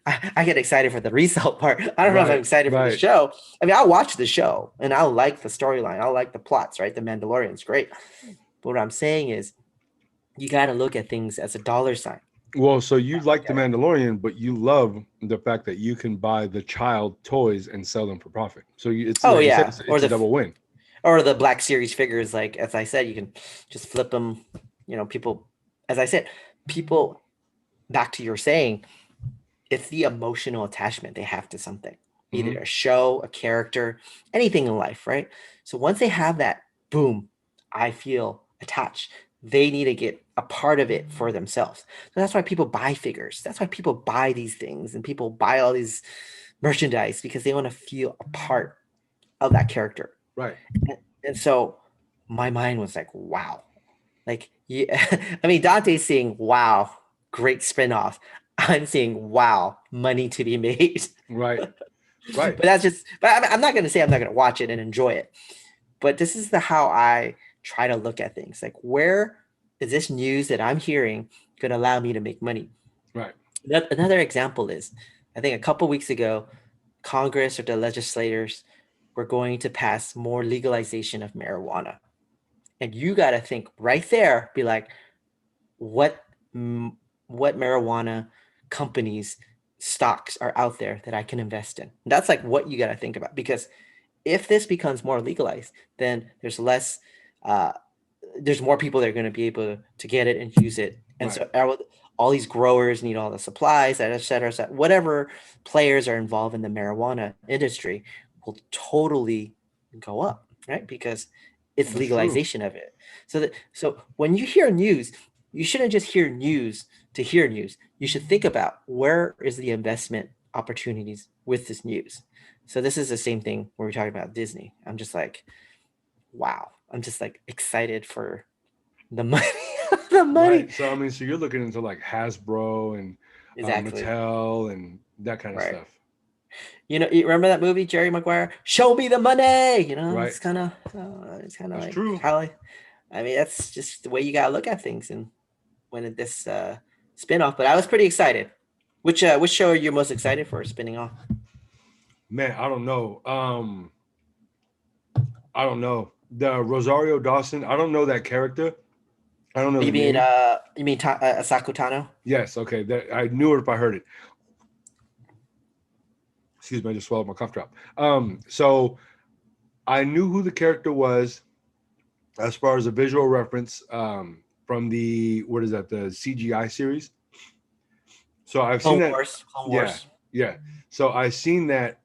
I get excited for the resell part. I don't know if I'm Right. excited for the Right. show. I mean, I'll watch the show and I'll like the storyline. I'll like the plots, right? The Mandalorian's great. But what I'm saying is you got to look at things as a dollar sign. Well, so you like the Mandalorian, but you love the fact that you can buy the child toys and sell them for profit. So it's Oh like you said, yeah, it's a double win. or the Black Series figures. Like as I said, you can just flip them. People, as I said, people. Back to your saying, it's the emotional attachment they have to something, either Hmm. a show, a character, anything in life, right? So once they have that, boom, I feel attached. They need to get a part of it for themselves. So that's why people buy figures. That's why people buy these things and people buy all these merchandise because they want to feel a part of that character. Right. And so my mind was like, wow. Like, yeah, I mean, Dante's saying, wow, great spinoff. I'm saying, wow, money to be made. Right. Right. But I'm not going to say I'm not going to watch it and enjoy it. But this is how I try to look at things. Like, where is this news that I'm hearing going to allow me to make money? Right. Another example is, I think a couple weeks ago, Congress or the legislators were going to pass more legalization of marijuana. And you got to think right there, be like, what what marijuana companies stocks are out there that I can invest in. That's like what you got to think about, because if this becomes more legalized, then there's less uh, there's more people that are going to be able to get it and use it. And Right. so all these growers need all the supplies, et cetera, et cetera. Whatever players are involved in the marijuana industry will totally go up, right? Because it's That's true. legalization of it. So when you hear news, you shouldn't just hear news to hear news. You should think about where is the investment opportunities with this news. So this is the same thing when we're talking about Disney. I'm just like, wow. I'm just like excited for the money. The money. Right. So I mean, so you're looking into like Hasbro and Exactly. Mattel and that kind of Right. stuff. You remember that movie, Jerry Maguire? Show me the money. Right. It's kind of That's like true. how I mean, that's just the way you gotta look at things. And when this spin-off, but I was pretty excited. Which show are you most excited for spinning off? Man, I don't know. I don't know. The Rosario Dawson, I don't know that character. I don't know the name. You mean Asako Tano? Yes, okay. That I knew it if I heard it. Excuse me, I just swallowed my cough drop. So I knew who the character was as far as a visual reference from the what is that, the CGI series. So I've seen Clone that. Wars. Clone Yeah, Wars. yeah. So I've seen that.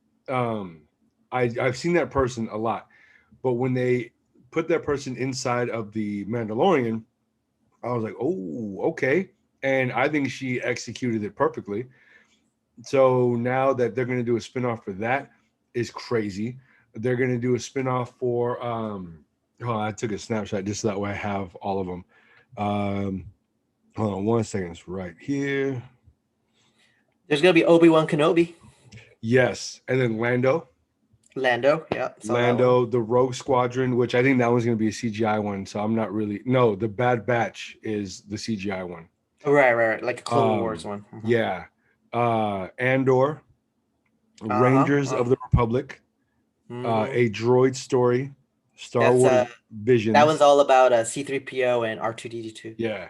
I've seen that person a lot, but when they put that person inside of the Mandalorian, I was like, oh, okay. And I think she executed it perfectly. So now that they're going to do a spinoff for that is crazy. They're going to do a spinoff for oh, I took a snapshot just so that way I have all of them. Um hold on one second, it's right here. There's gonna be Obi-Wan Kenobi. Yes, and then Lando. Yeah, saw that one. Lando, the Rogue Squadron, which I think that one's going to be a CGI one, so I'm not really. No, the Bad Batch is the CGI one. Oh, right. Like a Clone Wars one. Mm-hmm. Yeah, Andor, Uh-huh. Rangers of the Republic, Mm-hmm. a Droid Story, Star That's Wars that one's Visions. all about C3PO and R2D2. Yeah,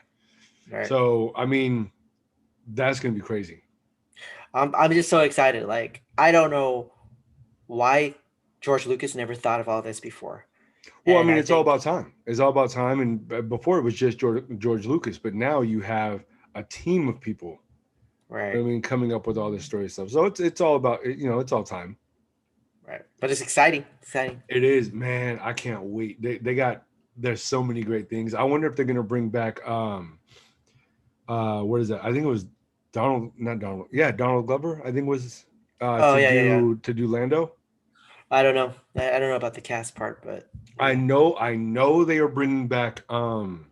Right. so I mean, that's going to be crazy. I'm just so excited. Like I don't know why George Lucas never thought of all this before. Well, I And mean, I it's all think about time. It's all about time, and before it was just George Lucas, but now you have a team of people. I right, mean, coming up with all this story stuff. So it's all about, it's all time. right. But it's exciting. Exciting. It is, man. I can't wait. They got there's so many great things. I wonder if they're gonna bring back what is that? I think it was Donald, not Donald. Yeah, Donald Glover. I think was Oh yeah. to do Lando. I don't know. I don't know about the cast part, but yeah. I know they are bringing back from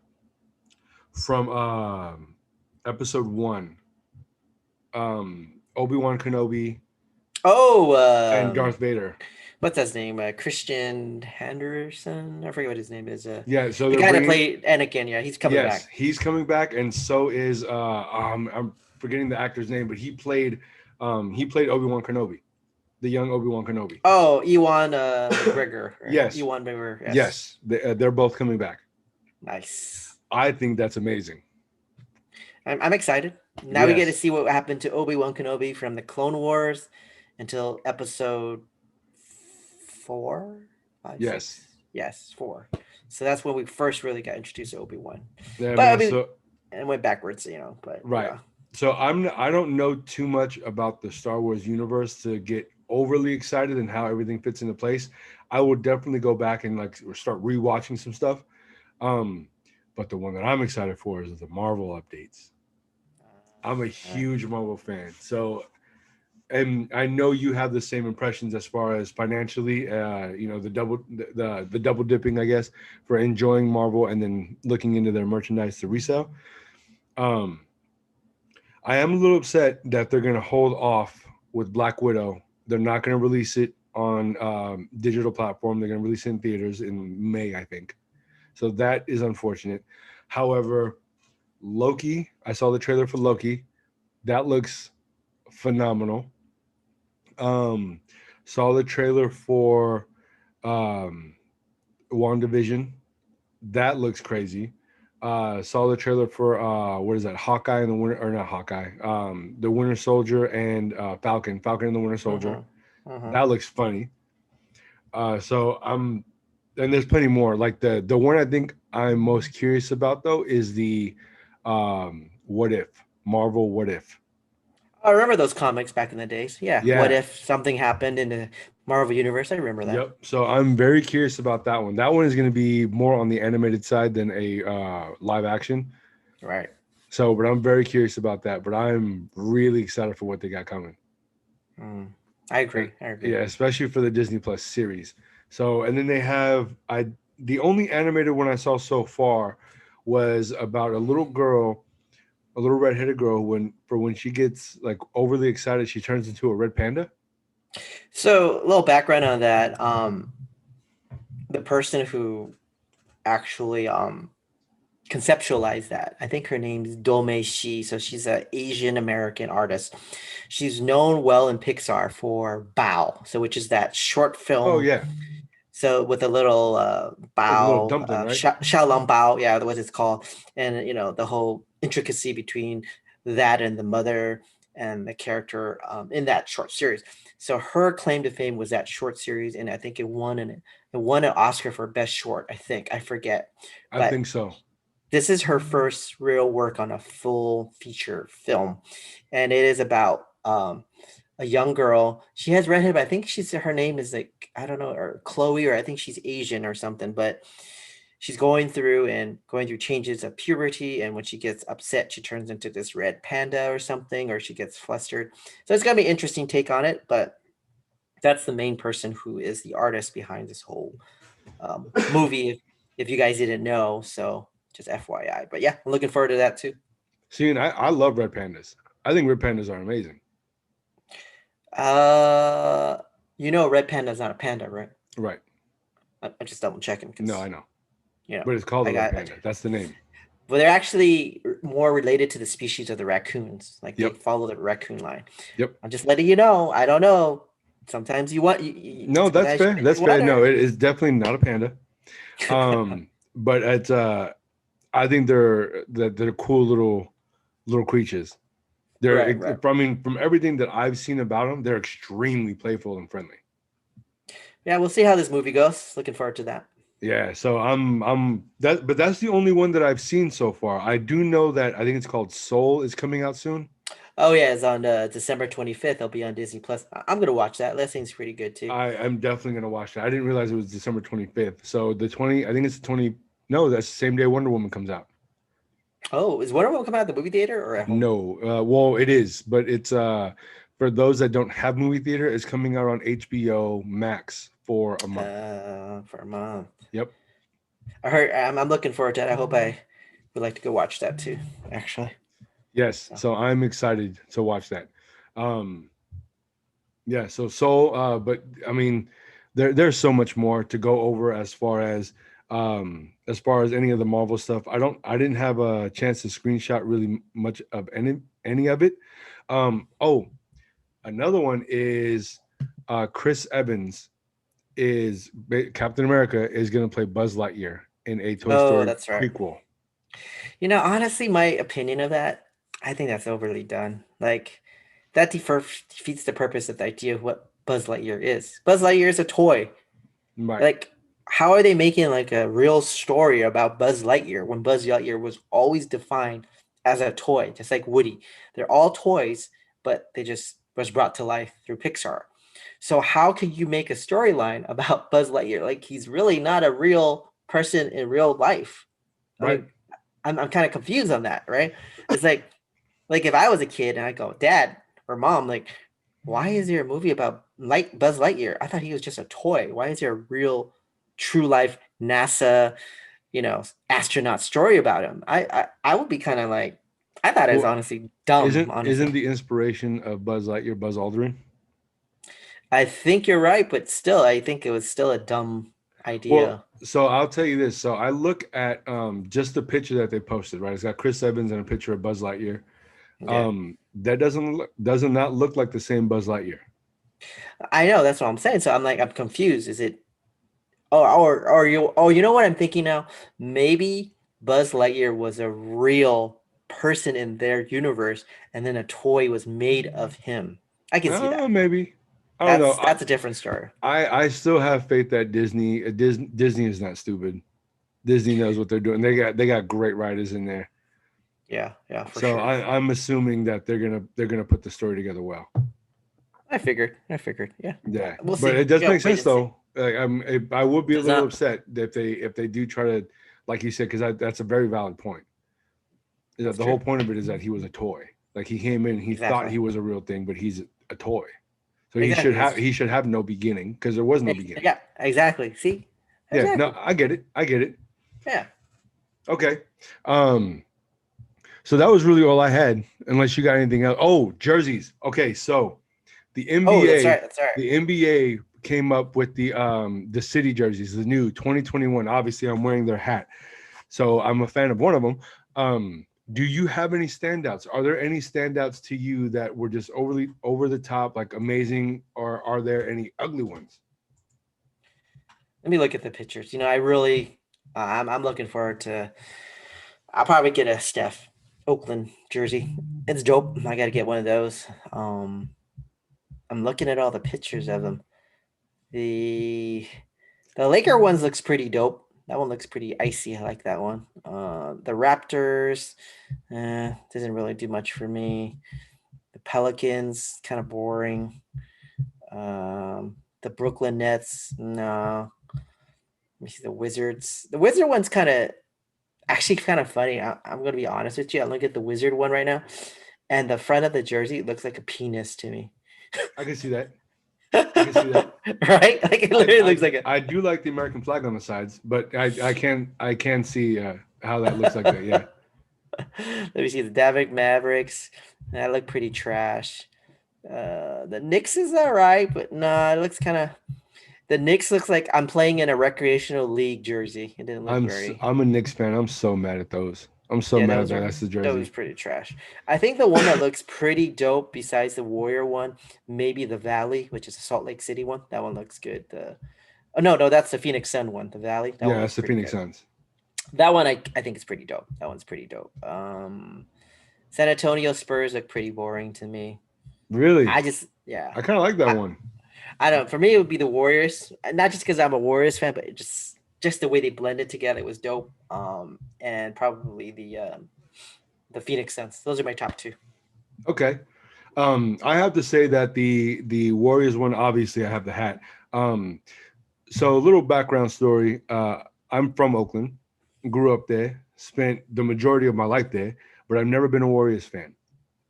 episode 1 Obi-Wan Kenobi Oh, and Darth Vader. what's his name? Christian Henderson. I forget what his name is. Yeah, so The they're guy that bringing. played Anakin. Yeah, he's coming Yes, back. he's coming back, and so is I'm forgetting the actor's name, but he played Obi-Wan Kenobi, the young Obi-Wan Kenobi. Oh, Ewan McGregor. Right? Yes, Ewan McGregor. Yes. yes, they're both coming back. Nice. I think that's amazing. I'm excited. Now we get to Yes. see what happened to Obi-Wan Kenobi from the Clone Wars until episode 4, 5, Yes. 6. Yes, 4. So that's when we first really got introduced to Obi-Wan. Yeah, But I man. mean, So and went backwards, but right. yeah. So I don't know too much about the Star Wars universe to get overly excited and how everything fits into place. I will definitely go back and like start rewatching some stuff. Um, but the one that I'm excited for is the Marvel updates. I'm a Uh, huge Marvel fan. So and I know you have the same impressions as far as financially, the double dipping, I guess, for enjoying Marvel and then looking into their merchandise to resell. Um, I am a little upset that they're going to hold off with Black Widow. They're not going to release it on digital platform. They're going to release it in theaters in May, I think. So that is unfortunate. However, Loki, I saw the trailer for Loki. That looks phenomenal. Um, saw the trailer for um, WandaVision. That looks crazy. Saw the trailer for what is that? Hawkeye and the Winter, or not Hawkeye? The Winter Soldier and Falcon and the Winter Soldier. mhm. Mhm. That looks funny. So I'm, and there's plenty more. Like the one I think I'm most curious about though is the What If Marvel What If. I remember those comics back in the days. Yeah. What Yeah. if something happened in the Marvel universe? I remember that. Yep. So I'm very curious about that one. That one is going to be more on the animated side than a live action. Right. So, but I'm very curious about that. But I'm really excited for what they got coming. Mm. I And agree. I yeah, agree. especially for the Disney Plus series. So, and then they have the only animated one I saw so far was about a little girl, a little redheaded girl when she gets like overly excited, she turns into a red panda. So, a little background on that. The person who actually conceptualized that, I think her name is Dome Shi. So she's an Asian American artist. She's known well in Pixar for Bao, so which is that short Oh film. yeah, So with a little like a little Bao, dumpling, right? Xiaolong Bao, yeah, what it's called, and the whole intricacy between that and the mother and the character in that short series. So her claim to fame was that short series, and I think it won an Oscar for best short. I think I forget, I but think so. this is her first real work on a full feature film, and it is about a young girl. She has red hair, but I think her name is like, I don't know, or Chloe, or I think she's Asian or something. But she's going through changes of puberty, and when she gets upset, she turns into this red panda or something, or she gets flustered. So it's gonna be an interesting take on it. But that's the main person who is the artist behind this whole movie. If you guys didn't know, so just FYI. But yeah, I'm looking forward to that too. See, and I love red pandas. I think red pandas are amazing. Uh, red panda is not a panda, right? Right. I'm just double checking No, because I know. you know But it's called I a red got. panda. That's the name. Well, they're actually more related to the species of the raccoons. Like they Yep. follow the raccoon line. Yep. I'm just letting you know. I don't know. Sometimes No, that's sometimes fair. you That's fair. No, wonder. it is definitely not a panda. But it's I think they're cool little creatures. Right, right. I mean, from everything that I've seen about them, they're extremely playful and friendly. Yeah, we'll see how this movie goes. Looking forward to that. Yeah, so but that's the only one that I've seen so far. I do know that I think it's called Soul is coming out soon. Oh yeah, it's on December 25th. It'll be on Disney Plus. I'm gonna watch that. That seems pretty good too. I'm definitely gonna watch that. I didn't realize it was December 25th. So the 20, I think it's the 20. No, that's the same day Wonder Woman comes out. Oh, is Wonder Woman coming out at the movie theater or at home? No, well, it is, but it's for those that don't have movie theater, it's coming out on HBO Max for a month. For a month. Yep. I heard. I'm looking forward to that. I hope I would like to go watch that too. Actually. Yes. So. So I'm excited to watch that. Um, yeah. So Soul, but I mean, there's so much more to go over as far as any of the Marvel stuff. I didn't have a chance to screenshot really much of any of it. Oh, another one is Chris Evans Captain America is going to play Buzz Lightyear in a Toy Oh, Story that's right. prequel. Honestly, my opinion of that, I think that's overly done. Like that defeats the purpose of the idea of what Buzz Lightyear is. Buzz Lightyear is a toy. Right, Like, how are they making like a real story about Buzz Lightyear when Buzz Lightyear was always defined as a toy, just like Woody? They're all toys, but they just was brought to life through Pixar. So how can you make a storyline about Buzz Lightyear? Like he's really not a real person in real life. right. Like I'm kind of confused on that, right? It's like if I was a kid and I go, Dad or Mom, like, why is there a movie about Buzz Lightyear? I thought he was just a toy. Why is there a real, true life NASA, astronaut story about him? I would be kind of like, I thought it was Well, honestly dumb. isn't Honestly, the inspiration of Buzz Lightyear Buzz Aldrin? I think you're right, but still, I think it was still a dumb Well, idea. so I'll tell you this. So I look at just the picture that they posted, right? It's got Chris Evans and a picture of Buzz Lightyear. Yeah, That does not look like the same Buzz Lightyear. I know that's what I'm saying. So I'm like, I'm confused. Is it? Or you? Oh, you know what I'm thinking now? Maybe Buzz Lightyear was a real person in their universe, and then a toy was made of him. I can see that. Maybe. I don't know. That's a different story. I still have faith that Disney is not stupid. Disney knows what they're doing. They got great writers in there. Yeah, for So sure. I'm assuming that they're gonna put the story together well. I figured. Yeah, Yeah, we'll but see. it does Yeah, make wait sense and see. though. Like, I would be a Does little not. upset if they do try to, like you said, because that's a very valid point. Is that That's the true. whole point of it is that he was a toy. Like he came in, he thought Exactly. he was a real thing, but he's a toy. So he should Exactly. have he should have no beginning because there was no beginning. Yeah. Exactly. See. Yeah, no, Exactly. I get it. I get it. Yeah. Okay. Um, so that was really all I had, unless you got anything else. Oh, jerseys. Okay, so the Oh, that's NBA, right. That's right. the NBA came up with the city jerseys, the new 2021. Obviously, I'm wearing their hat, so I'm a fan of one of them. Do you have any standouts? Are there any standouts to you that were just overly over the top, like amazing, or are there any ugly ones? Let me look at the pictures. I really, I'm looking forward to. I'll probably get a Steph Oakland jersey. It's dope. I got to get one of those. I'm looking at all the pictures of them. The the Laker ones looks pretty dope. That one looks pretty icy. I like that one. The Raptors, doesn't really do much for me. The Pelicans, kind of boring. The Brooklyn Nets, no. Let me see the Wizards. The Wizard one's actually kind of funny. I'm gonna be honest with you. I'm looking at the Wizard one right now, and the front of the jersey looks like a penis to me. I can see that. I can see that. Right? Like it literally looks like a. I do like the American flag on the sides, but I can see how that looks like that. Yeah. Let me see the Davik Mavericks. That look pretty trash. The Knicks is all right, but nah, it looks kind of. The Knicks looks like I'm playing in a recreational league jersey. It didn't look very. I'm a Knicks fan. I'm so mad at those. I'm so Yeah, mad those that are that's the those jersey. pretty trash. I think the one that looks pretty dope, besides the Warrior one, maybe the Valley, which is a Salt Lake City one. That one looks good. The oh no, that's the Phoenix Sun one. The Valley, that one Yeah, looks that's the pretty Phoenix good. Suns. That one I think is pretty dope. That one's pretty dope. San Antonio Spurs look pretty boring to me. Really, I just yeah. I kind of like that I, one. I don't. For me, it would be the Warriors. Not just because I'm a Warriors fan, but just the way they blended together was dope. And probably the Phoenix Suns. Those are my top two. Okay. I have to say that the Warriors one. Obviously, I have the hat. Um, so a little background story. I'm from Oakland, grew up there, spent the majority of my life there, but I've never been a Warriors fan.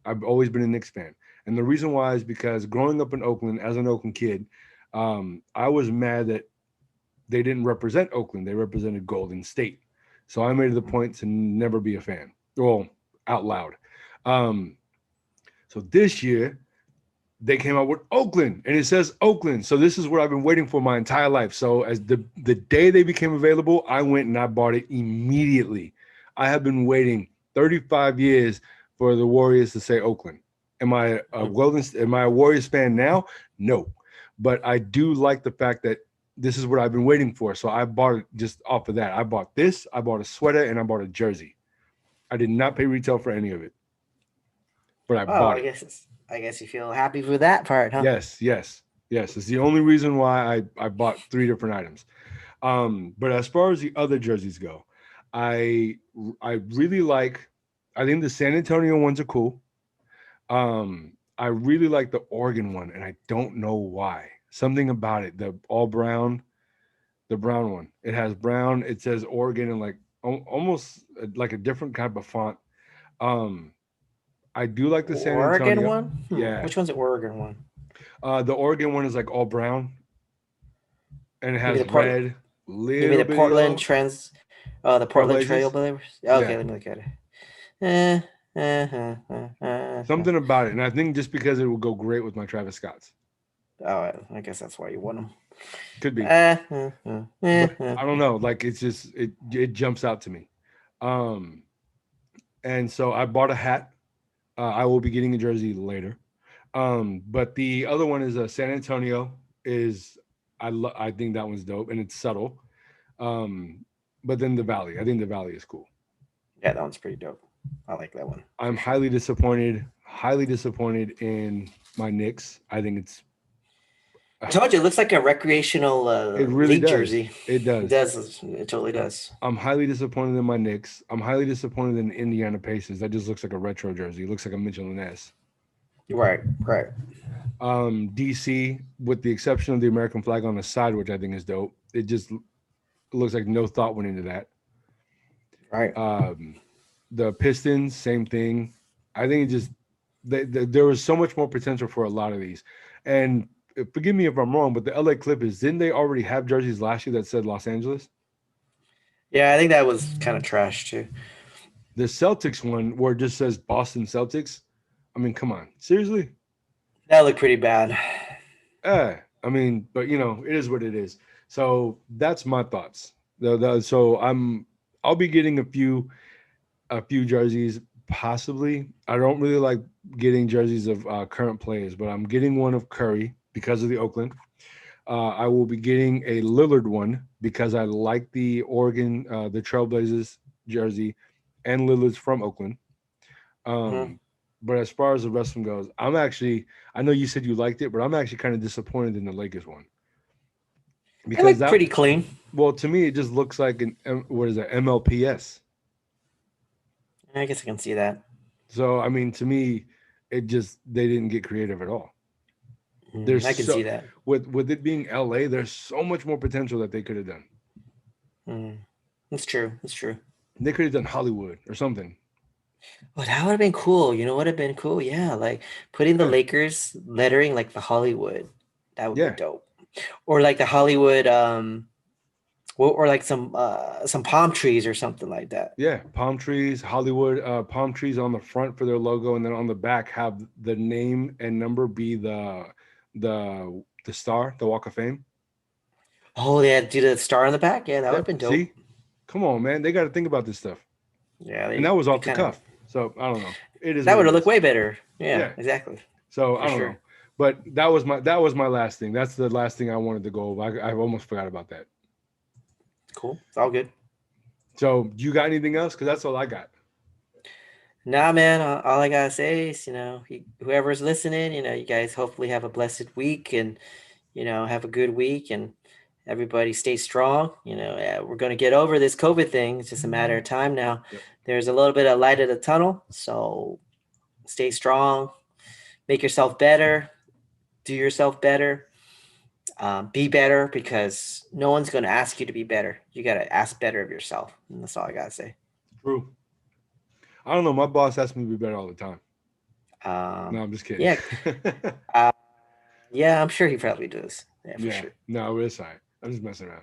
I've always been a Knicks fan. And the reason why is because growing up in Oakland as an Oakland kid, I was mad that they didn't represent Oakland. They represented Golden State. So I made it the point to never be a fan. Well, out loud. Um, so this year they came out with Oakland and it says Oakland. So this is what I've been waiting for my entire life. So as the day they became available, I went and I bought it immediately. I have been waiting 35 years for the Warriors to say Oakland. Am I a Warriors fan now? No. But I do like the fact that this is what I've been waiting for. So I bought it just off of that. I bought this, I bought a sweater, and I bought a jersey. I did not pay retail for any of it. but I Oh, bought it. I guess you feel happy for that part, huh? Yes, yes, yes. It's the only reason why I bought three different items. But as far as the other jerseys go, I I really like. I think the San Antonio ones are cool. I really like the Oregon one, and I don't know why. Something about it, the all brown, the brown one. It has brown. It says Oregon and like almost like a different type of font. Um, I do like the San Oregon Antonio. one? Yeah. Which one's the Oregon one? The Oregon one is like all brown and it You mean has the Port? red, You mean little the bit of Portland yellow. Trans? The Portland Trailblazers. Trailblazers. Okay, Yeah. let me look at it. Eh, Something about it. And I think just because it will go great with my Travis Scotts. Oh, I guess that's why you won them. Could be. Uh, But I don't know. Like it's just it jumps out to me. Um and so I bought a hat. I will be getting a jersey later. But the other one is a San Antonio is I think that one's dope and it's subtle. Um, but then the Valley, I think the Valley is cool. yeah, that one's pretty dope. I like that one for I'm sure. highly disappointed in my Knicks. I think it's I told you, it looks like a recreational it really league does. jersey. It It does. does. It totally does. I'm highly disappointed in my Knicks. I'm highly disappointed in Indiana Pacers. That just looks like a retro jersey. It looks like a Mitchell and Ness. Right, right, DC, with the exception of the American flag on the side, which I think is dope. It just looks like no thought went into that. right. Um, the Pistons, same thing. I think it just there was so much more potential for a lot of these. And forgive me if I'm wrong, but the LA Clippers didn't they already have jerseys last year that said Los Angeles? Yeah, I think that was kind of trash too. The Celtics one where it just says Boston Celtics. I mean, come on, seriously? That looked pretty bad. I mean, but it is what it is. So that's my thoughts. So I'll be getting a few jerseys possibly. I don't really like getting jerseys of current players, but I'm getting one of Curry because of the Oakland. I will be getting a Lillard one because I like the Oregon, the Trailblazers jersey, and Lillard's from Oakland. Hmm. Um, but as far as the rest of them goes, I know you said you liked it, but I'm actually kind of disappointed in the Lakers one It because looked pretty clean. well, to me, it just looks like what is that, MLPS. I guess I can see that. So, I mean, to me, they didn't get creative at all. There's I can see so that. with it being LA, there's so much more potential that they could have done. Mm. That's true. That's true. They could have done Hollywood or something. Oh, that would have been cool. You know what would have been cool? Yeah, like putting the Yeah, Lakers lettering like the Hollywood. That would be yeah, dope. Or like the Hollywood, or like some palm trees or something like that. yeah. Palm trees, Hollywood, palm trees on the front for their logo, and then on the back have the name and number be the star, the Walk of Fame. Oh, yeah, do the star on the back. Yeah, that would have Yep. been dope. See, come on, man. They got to think about this stuff. Yeah, And that was they off the kind of cuff. So I don't know. It is that what would it have looked is. way better. Yeah, Yeah. exactly. So I For don't know. sure. But that was my last thing. That's the last thing I wanted to go over. I almost forgot about that. Cool. It's all good. So you got anything else? Because that's all I got. Nah, man. All I gotta say is, whoever's listening, you guys hopefully have a blessed week and have a good week and everybody stay strong. We're gonna get over this COVID thing. It's just a matter of time now. Yep. There's a little bit of light at the tunnel, so stay strong, make yourself better, do yourself better, be better because no one's gonna ask you to be better. You gotta ask better of yourself, and that's all I gotta say. True. I don't know. My boss asks me to be better all the time. Um, No, I'm just kidding. yeah, uh, yeah, I'm sure he probably does. Yeah, for Yeah. sure. No, it's all right. I'm just messing around.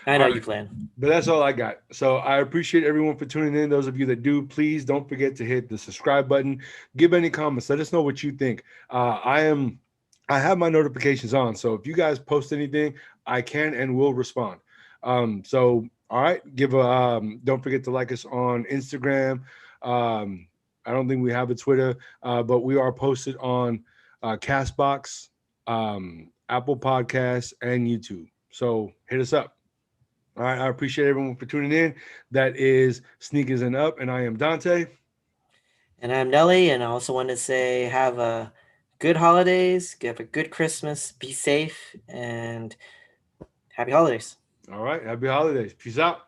I know All you right. plan. But that's all I got. So I appreciate everyone for tuning in. Those of you that do, please don't forget to hit the subscribe button. Give any comments. Let us know what you think. I have my notifications on. So if you guys post anything, I can and will respond. So all right, don't forget to like us on Instagram. Um, I don't think we have a Twitter, but we are posted on Castbox, Apple Podcasts, and YouTube. So hit us up. All right, I appreciate everyone for tuning in. That is Sneakers and Up, and I am Dante. And I'm Nelly, and I also want to say have a good holidays, have a good Christmas, be safe, and happy holidays. All right. Happy holidays. Peace out.